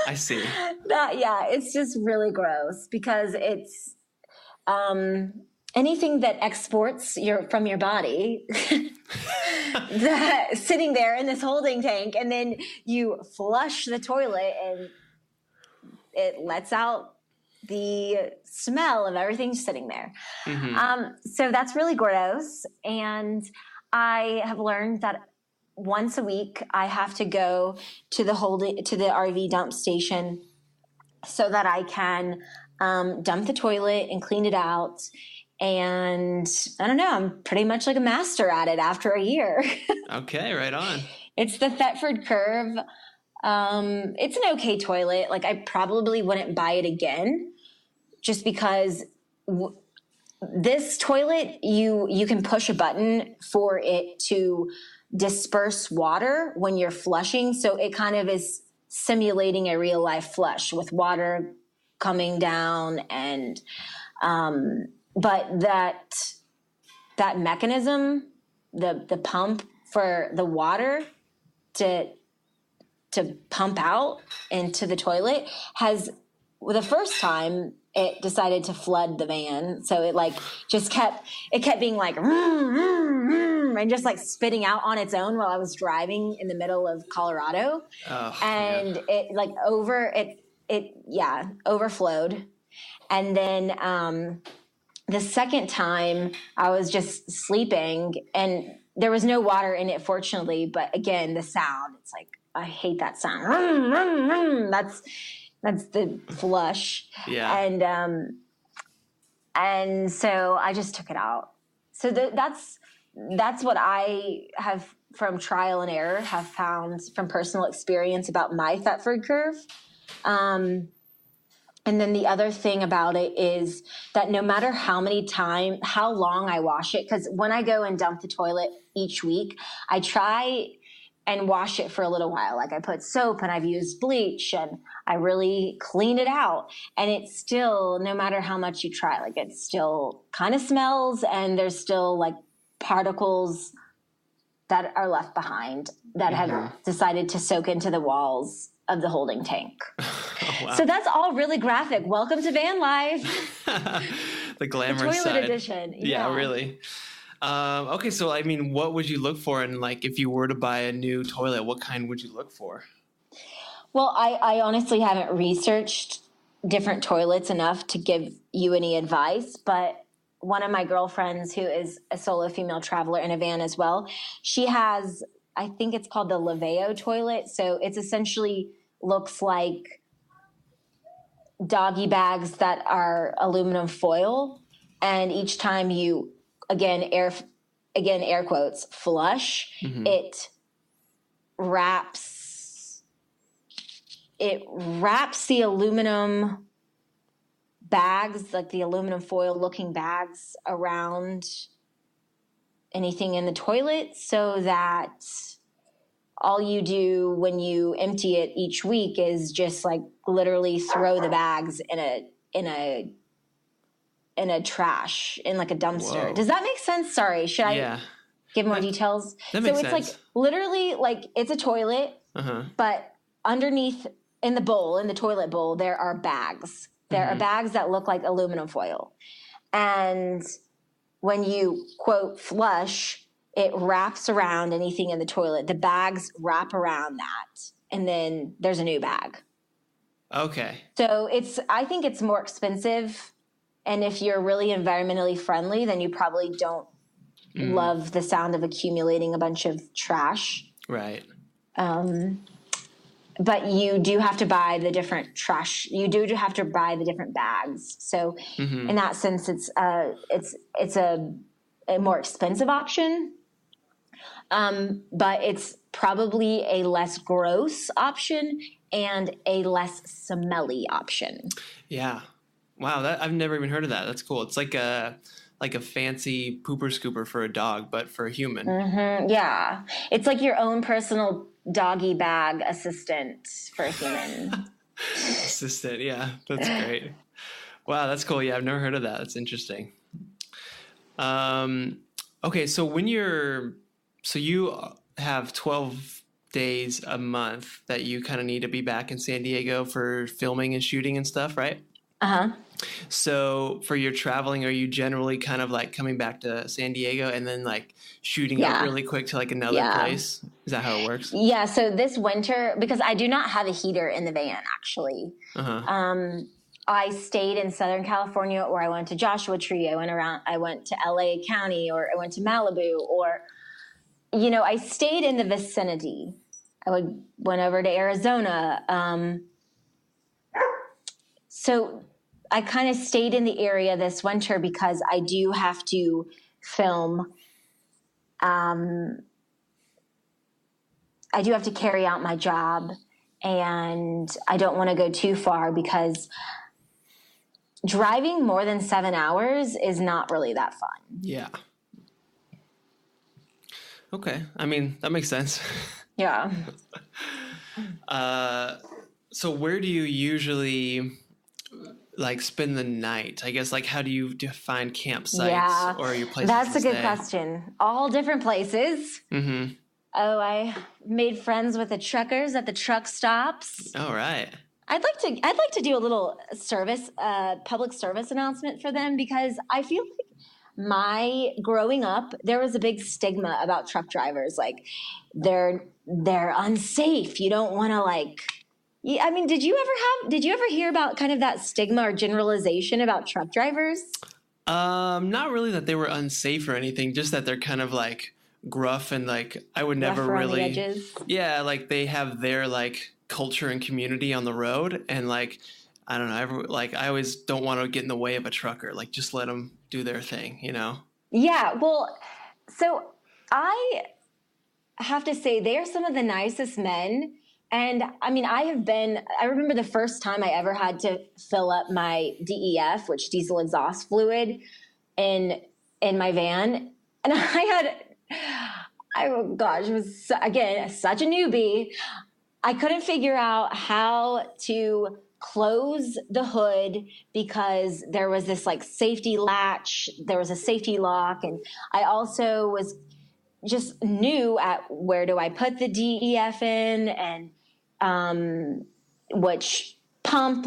I see. Yeah, it's just really gross, because it's anything that exports from your body that sitting there in this holding tank, and then you flush the toilet and it lets out the smell of everything sitting there. Mm-hmm. So that's really gross. And I have learned that once a week I have to go to the RV dump station so that I can dump the toilet and clean it out. And I don't know, I'm pretty much like a master at it after a year. Okay, right on. It's the Thetford Curve. It's an okay toilet. Like, I probably wouldn't buy it again just because this toilet, you can push a button for it to disperse water when you're flushing. So it kind of is simulating a real life flush with water coming down. And but that mechanism, the pump for the water to pump out into the toilet the first time it decided to flood the van. So it like just kept being like, and just like spitting out on its own while I was driving in the middle of Colorado. Oh, and yeah. it like overflowed. And then, the second time I was just sleeping and there was no water in it, fortunately. But again, the sound, it's like, I hate that sound. That's the flush. Yeah. And so I just took it out. So that's what I have from trial and error have found from personal experience about my Thetford curve. And then the other thing about it is that no matter how long I wash it, because when I go and dump the toilet each week, I try and wash it for a little while. Like, I put soap and I've used bleach and I really clean it out. And it's still, no matter how much you try, like, it still kind of smells and there's still like particles that are left behind that have decided to soak into the walls of the holding tank. Oh, wow. So that's all really graphic. Welcome to van life. The glamorous toilet side. edition. Yeah, really. Okay, so I mean, what would you look for in, like, if you were to buy a new toilet, what kind would you look for? Well, I honestly haven't researched different toilets enough to give you any advice, but one of my girlfriends who is a solo female traveler in a van as well, she has, I think it's called the Veo Toilet. So it's essentially looks like doggy bags that are aluminum foil. And each time you, again, air quotes, flush, it wraps the aluminum bags, like the aluminum foil looking bags, around anything in the toilet, so that all you do when you empty it each week is just like literally throw the bags in a trash, in like a dumpster. Whoa. Does that make sense? Sorry, should I give more details? That makes sense. Like literally, like, it's a toilet, but underneath in the toilet bowl, there are bags. There are bags that look like aluminum foil. And when you, quote, flush, it wraps around anything in the toilet. The bags wrap around that, and then there's a new bag. Okay. So I think it's more expensive, and if you're really environmentally friendly, then you probably don't love the sound of accumulating a bunch of trash. Right. But you do have to buy the different trash. You do have to buy the different bags. So in that sense, it's a more expensive option. But it's probably a less gross option and a less smelly option. Yeah. Wow. I've never even heard of that. That's cool. It's like a fancy pooper scooper for a dog, but for a human. Yeah. It's like your own personal doggy bag assistant for a human. Assistant. Yeah. That's great. Wow. That's cool. Yeah. I've never heard of that. That's interesting. Okay. So you have 12 days a month that you kind of need to be back in San Diego for filming and shooting and stuff, right? So for your traveling, are you generally kind of like coming back to San Diego and then like shooting up really quick to like another place? Is that how it works? Yeah. So this winter, because I do not have a heater in the van, actually. I stayed in Southern California, or I went to Joshua Tree. I went to LA County, or I went to Malibu, or, I stayed in the vicinity. Went over to Arizona. So I kind of stayed in the area this winter because I do have to film. I do have to carry out my job, and I don't want to go too far because driving more than 7 hours is not really that fun. Yeah. Okay. I mean, that makes sense. Yeah. So where do you usually spend the night? I guess how do you define campsites or your places? That's a good question. All different places. Mm-hmm. Oh, I made friends with the truckers at the truck stops. All right. I'd like to do a little public service announcement for them, because I feel like growing up, there was a big stigma about truck drivers. Like they're unsafe. You don't want to I mean, did you ever hear about kind of that stigma or generalization about truck drivers? Not really that they were unsafe or anything, just that they're kind of gruff and I would never really, on the edges. Yeah, they have their culture and community on the road, and I don't know, I always don't want to get in the way of a trucker. Just let them do their thing, Yeah, well, so I have to say they are some of the nicest men. And I mean, I remember the first time I ever had to fill up my DEF, which diesel exhaust fluid, in my van. And oh gosh, it was, again, such a newbie. I couldn't figure out how to close the hood because there was this safety latch, there was a safety lock. And I also was just new at where do I put the DEF in, and which pump.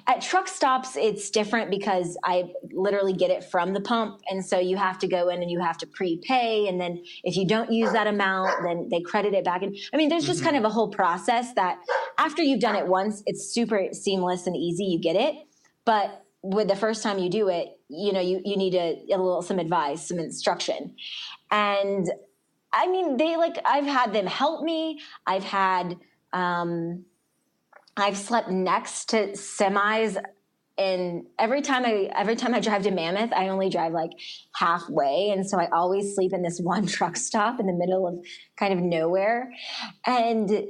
At truck stops, it's different because I literally get it from the pump, and so you have to go in and you have to prepay, and then if you don't use that amount, then they credit it back. And I mean, there's just kind of a whole process that after you've done it once, it's super seamless and easy. You get it, but with the first time you do it, you need some advice, some instruction. And I mean, I've had them help me. I've slept next to semis, and every time I drive to Mammoth, I only drive halfway, and so I always sleep in this one truck stop in the middle of kind of nowhere. And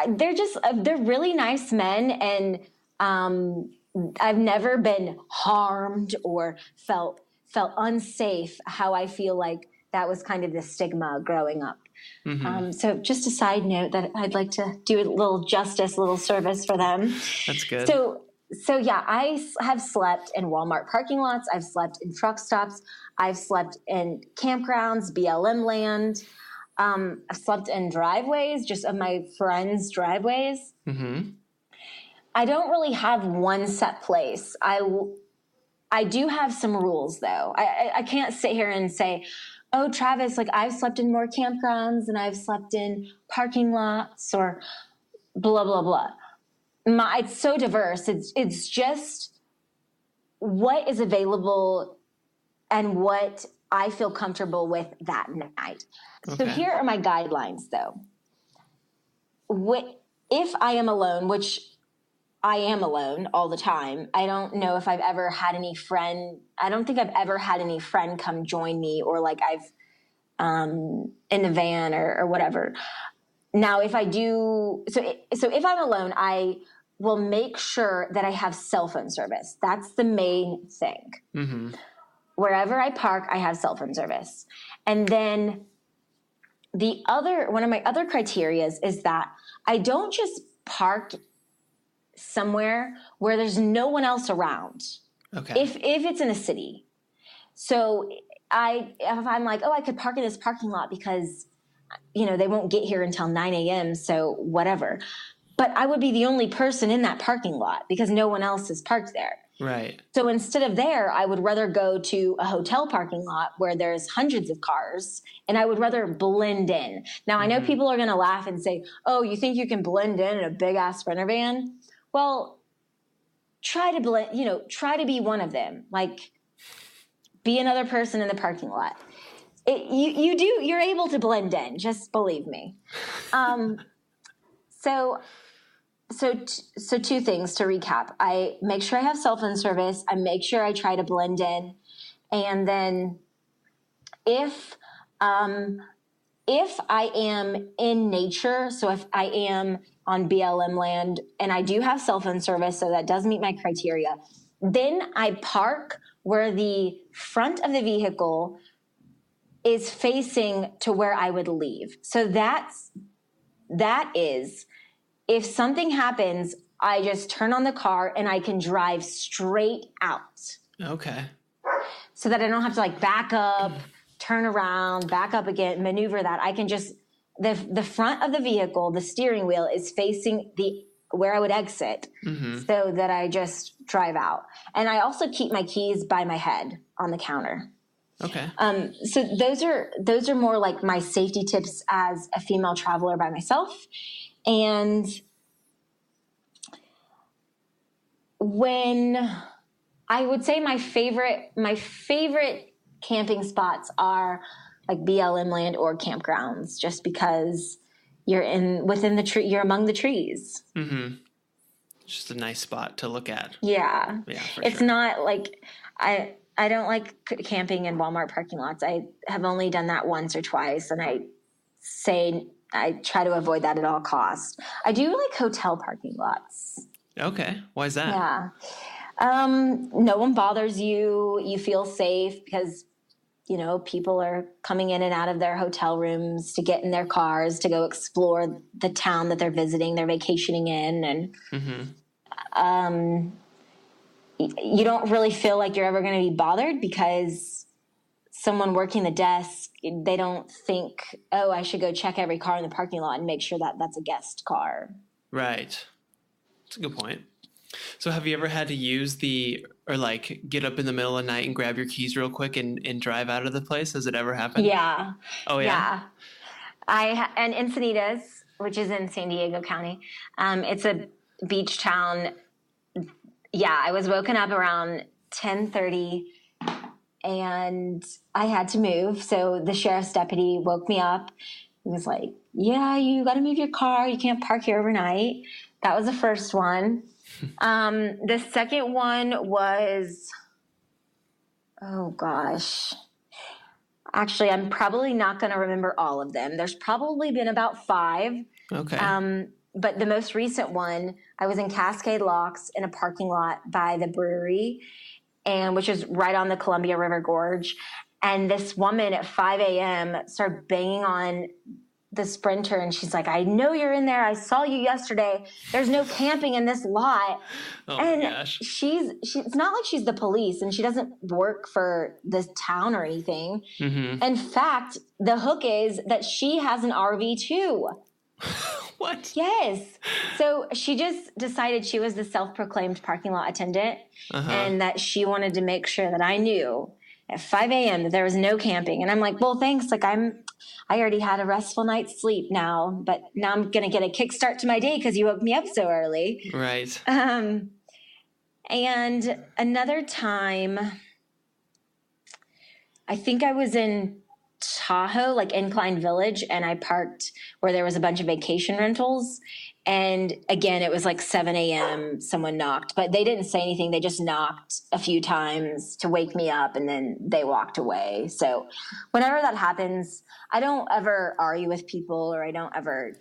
they're really nice men, and I've never been harmed or felt unsafe. How I feel that was kind of the stigma growing up. Mm-hmm. So just a side note that I'd like to do a little service for them. That's good. So yeah, I have slept in Walmart parking lots. I've slept in truck stops. I've slept in campgrounds, BLM land. I've slept in driveways, just of my friends' driveways. Mm-hmm. I don't really have one set place. I do have some rules though. I can't sit here and say, oh, Travis, I've slept in more campgrounds and I've slept in parking lots or blah, blah, blah. It's so diverse. It's just what is available and what I feel comfortable with that night. Okay. So here are my guidelines though. If I am alone, which I am alone all the time. I don't know if I've ever had any friend. I don't think I've ever had any friend come join me, or I've in the van or whatever. Now, if I do, so if I'm alone, I will make sure that I have cell phone service. That's the main thing. Mm-hmm. Wherever I park, I have cell phone service. And then one of my other criteria is that I don't just park somewhere where there's no one else around. Okay. If it's in a city. So if I'm I could park in this parking lot because, they won't get here until 9 a.m. So whatever. But I would be the only person in that parking lot because no one else is parked there. Right. So instead of there, I would rather go to a hotel parking lot where there's hundreds of cars, and I would rather blend in. Now, I know people are going to laugh and say, oh, you think you can blend in a big ass Sprinter van? Well, try to blend, try to be one of them. Like, be another person in the parking lot. You're able to blend in. Just believe me. So two things to recap. I make sure I have cell phone service. I make sure I try to blend in. And then if I am in nature, so if I am on BLM land and I do have cell phone service, so that does meet my criteria, then I park where the front of the vehicle is facing to where I would leave. So that is, if something happens, I just turn on the car and I can drive straight out. Okay. So that I don't have to like back up, turn around, back up again, maneuver that. I can just, the front of the vehicle, the steering wheel is facing where I would exit, so that I just drive out. And I also keep my keys by my head on the counter. Okay. So those are more like my safety tips as a female traveler by myself. And when I would say my favorite camping spots are like BLM land or campgrounds, just because you're within the tree, you're among the trees. Mm-hmm. Just a nice spot to look at. Yeah. Yeah, it's sure. not like I don't like camping in Walmart parking lots. I have only done that once or twice, and I try to avoid that at all costs. I do like hotel parking lots. Okay. Why is that? Yeah. No one bothers you. You feel safe because, people are coming in and out of their hotel rooms to get in their cars to go explore the town that they're visiting, they're vacationing in. And you don't really feel like you're ever going to be bothered because someone working the desk, they don't think, oh, I should go check every car in the parking lot and make sure that that's a guest car. Right. That's a good point. So have you ever had to use get up in the middle of the night and grab your keys real quick and drive out of the place? Has it ever happened? Yeah. Oh, yeah? And Encinitas, which is in San Diego County, it's a beach town. Yeah, I was woken up around 10:30 and I had to move. So the sheriff's deputy woke me up. He was like, yeah, you got to move your car. You can't park here overnight. That was the first one. The second one was, oh gosh. Actually, I'm probably not going to remember all of them. There's probably been about 5. Okay. But the most recent one, I was in Cascade Locks in a parking lot by the brewery, which is right on the Columbia River Gorge. And this woman at 5 a.m. started banging on the Sprinter, and she's like, I know you're in there. I saw you yesterday. There's no camping in this lot. Oh and my gosh. It's not like she's the police, and she doesn't work for this town or anything. Mm-hmm. In fact, the hook is that she has an RV too. What? Yes. So she just decided she was the self-proclaimed parking lot attendant, and that she wanted to make sure that I knew at 5 a.m. that there was no camping. And I'm like, well, thanks. Like I already had a restful night's sleep now, but now I'm going to get a kickstart to my day because you woke me up so early. Right. And another time, I think I was in Tahoe, like Incline Village, and I parked where there was a bunch of vacation rentals. And again, it was like 7 a.m. Someone knocked, but they didn't say anything. They just knocked a few times to wake me up, and then they walked away. So whenever that happens, I don't ever argue with people, or I don't ever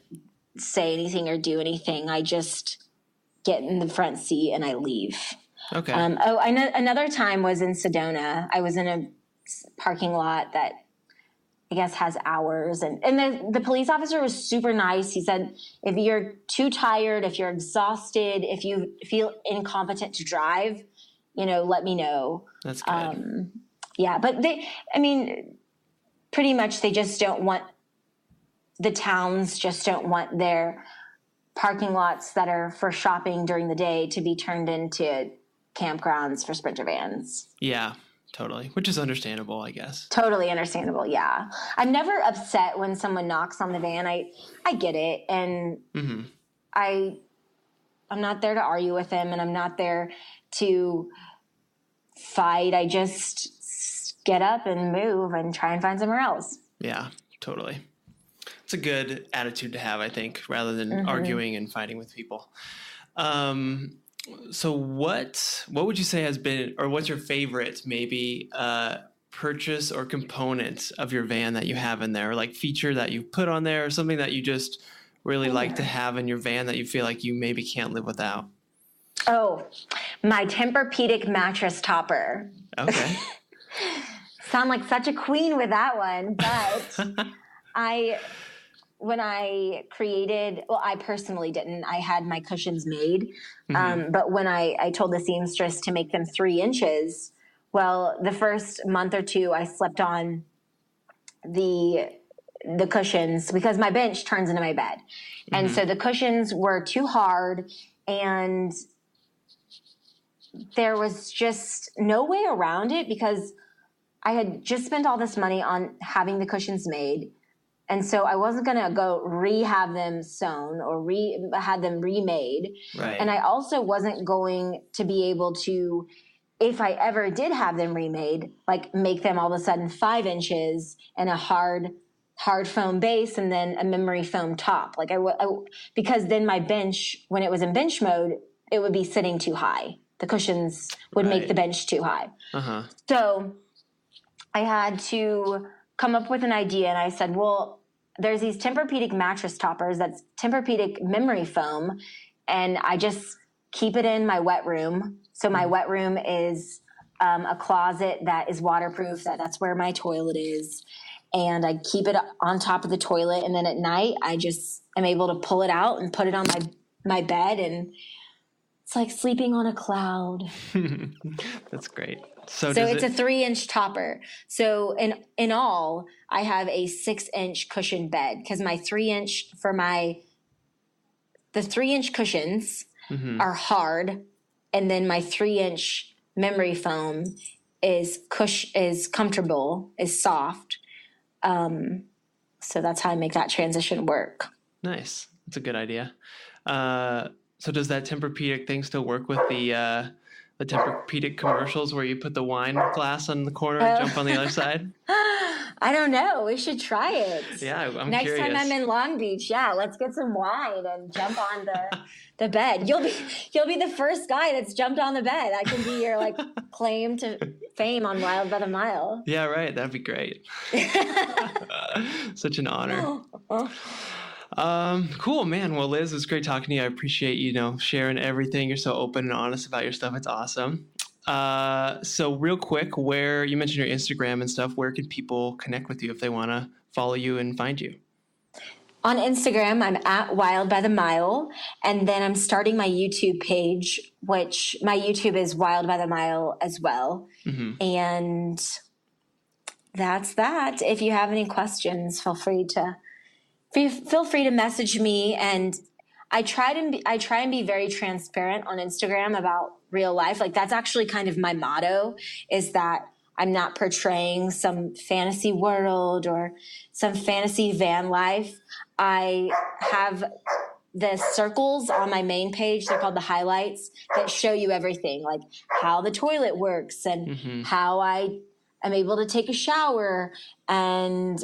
say anything or do anything. I just get in the front seat and I leave. Okay. I know another time was in Sedona. I was in a parking lot that I guess has hours, and the police officer was super nice. He said, if you're too tired, if you're exhausted, if you feel incompetent to drive, let me know. That's good. Yeah, but pretty much the towns just don't want their parking lots that are for shopping during the day to be turned into campgrounds for Sprinter vans. Yeah. Totally. Which is understandable, I guess. Totally understandable. Yeah. I'm never upset when someone knocks on the van. I get it. And I'm not there to argue with them, and I'm not there to fight. I just get up and move and try and find somewhere else. Yeah, totally. It's a good attitude to have, I think, rather than arguing and fighting with people. So what would you say has been, or what's your favorite maybe purchase or component of your van that you have in there, or like feature that you put on there, or something that you just really like to have in your van that you feel like you maybe can't live without? Oh, my Tempur-pedic mattress topper. Okay. Sound like such a queen with that one, but when I created, well, I personally didn't. I had my cushions made, but when I told the seamstress to make them 3 inches, well, the first month or two I slept on the cushions because my bench turns into my bed, and so the cushions were too hard, and there was just no way around it because I had just spent all this money on having the cushions made. And so I wasn't going to go rehab them sewn or had them remade. Right. And I also wasn't going to be able to, if I ever did have them remade, like make them all of a sudden 5 inches and a hard foam base and then a memory foam top. Like because then my bench, when it was in bench mode, it would be sitting too high. The cushions would make the bench too high. So I had to come up with an idea, and I said, well, there's these Tempur-pedic mattress toppers that's Tempur-pedic memory foam, and I just keep it in my wet room. So my wet room is a closet that is waterproof. That's where my toilet is, and I keep it on top of the toilet. And then at night, I just am able to pull it out and put it on my bed, and it's like sleeping on a cloud. That's great. So it's a 3-inch topper. So in all, I have a 6-inch cushion bed because my 3-inch the 3-inch cushions are hard, and then my 3-inch memory foam is comfortable, is soft. So that's how I make that transition work. Nice. That's a good idea. So does that Tempur-pedic thing still work with the Tempur-pedic commercials where you put the wine glass on the corner and jump on the other side? I don't know. We should try it. Yeah, I'm Next curious. time I'm in Long Beach, let's get some wine and jump on the bed. You'll be the first guy that's jumped on the bed. I can be your claim to fame on Wild by the Mile. Yeah, right. That'd be great. Such an honor. Cool, man. Well, Liz, it was great talking to you. I appreciate you sharing everything. You're so open and honest about your stuff. It's awesome. So real quick, where you mentioned your Instagram and stuff, where can people connect with you if they want to follow you and find you? On Instagram, I'm at Wild by the Mile, and then I'm starting my YouTube page, which my YouTube is Wild by the Mile as well. And that's that. If you have any questions, feel free to message me. And I try and be very transparent on Instagram about real life. Like that's actually kind of my motto, is that I'm not portraying some fantasy world or some fantasy van life. I have the circles on my main page. They're called the highlights, that show you everything, like how the toilet works and how I am able to take a shower and,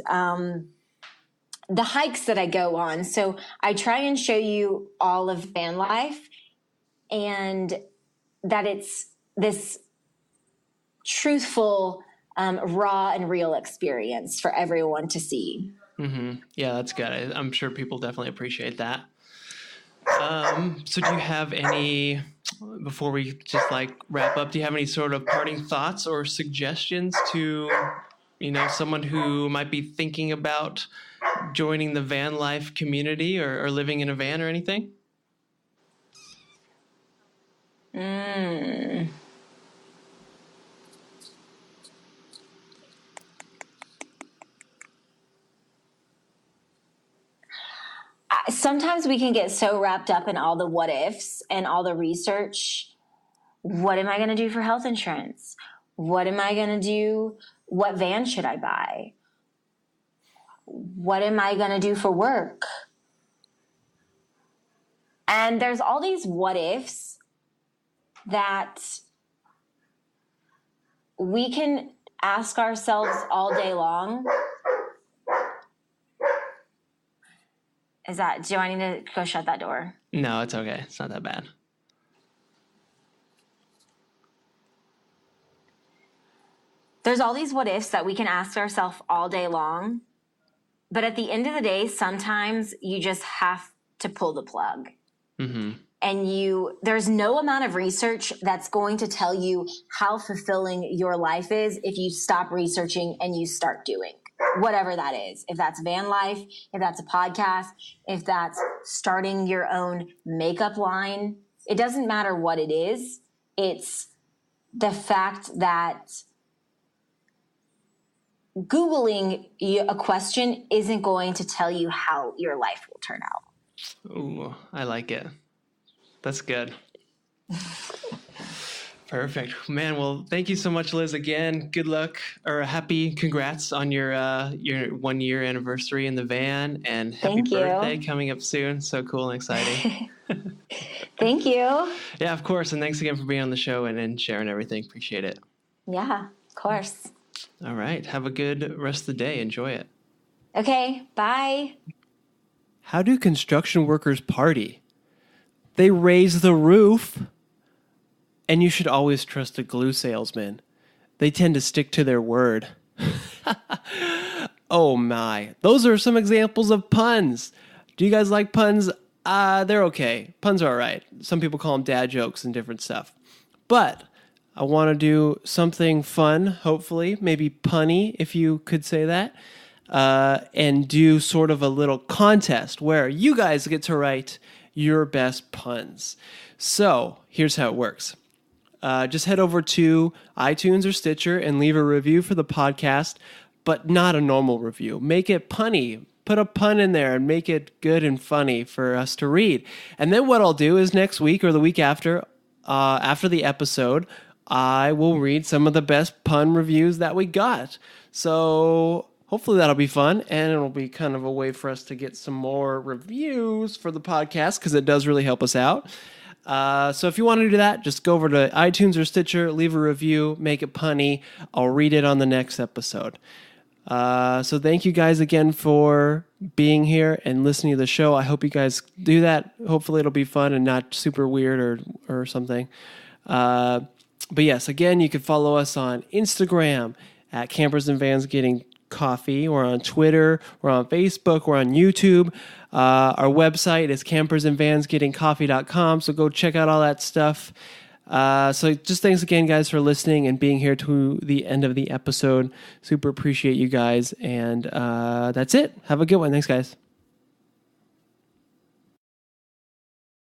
the hikes that I go on. So I try and show you all of van life, and that it's this truthful, raw and real experience for everyone to see. Yeah, that's good. I'm sure people definitely appreciate that. So do you have any, before we just wrap up, do you have any sort of parting thoughts or suggestions to, someone who might be thinking about joining the van life community or living in a van or anything? Sometimes we can get so wrapped up in all the what ifs and all the research. What am I going to do for health insurance? What am I going to do? What van should I buy? What am I going to do for work? And there's all these what ifs that we can ask ourselves all day long, do I need to go shut that door? No, it's okay. It's not that bad. There's all these what ifs that we can ask ourselves all day long. But at the end of the day, sometimes you just have to pull the plug. Mm-hmm. And there's no amount of research that's going to tell you how fulfilling your life is if you stop researching and you start doing whatever that is. If that's van life, if that's a podcast, if that's starting your own makeup line, it doesn't matter what it is. It's the fact that Googling a question isn't going to tell you how your life will turn out. Ooh, I like it. That's good. Perfect. Man, well, thank you so much, Liz. Again, good luck or congrats on your 1 year anniversary in the van, and happy birthday coming up soon. So cool and exciting. Thank you. Yeah, of course. And thanks again for being on the show and sharing everything. Appreciate it. Yeah, of course. All right. Have a good rest of the day. Enjoy it. Okay. Bye. How do construction workers party? They raise the roof. And you should always trust a glue salesman. They tend to stick to their word. Oh my. Those are some examples of puns. Do you guys like puns? They're okay. Puns are all right. Some people call them dad jokes and different stuff. But I want to do something fun, hopefully, maybe punny, if you could say that, and do sort of a little contest where you guys get to write your best puns. So here's how it works. Just head over to iTunes or Stitcher and leave a review for the podcast, but not a normal review. Make it punny. Put a pun in there and make it good and funny for us to read. And then what I'll do is next week or the week after the episode, I will read some of the best pun reviews that we got. So hopefully that'll be fun, and it'll be kind of a way for us to get some more reviews for the podcast because it does really help us out. So if you want to do that, just go over to iTunes or Stitcher, leave a review, make it punny. I'll read it on the next episode. So thank you guys again for being here and listening to the show. I hope you guys do that. Hopefully it'll be fun and not super weird or something. But yes, again, you can follow us on Instagram at Campers and Vans Getting Coffee. We're on Twitter. We're on Facebook. We're on YouTube. Our website is campersandvansgettingcoffee.com. So go check out all that stuff. So just thanks again, guys, for listening and being here to the end of the episode. Super appreciate you guys. And that's it. Have a good one. Thanks, guys.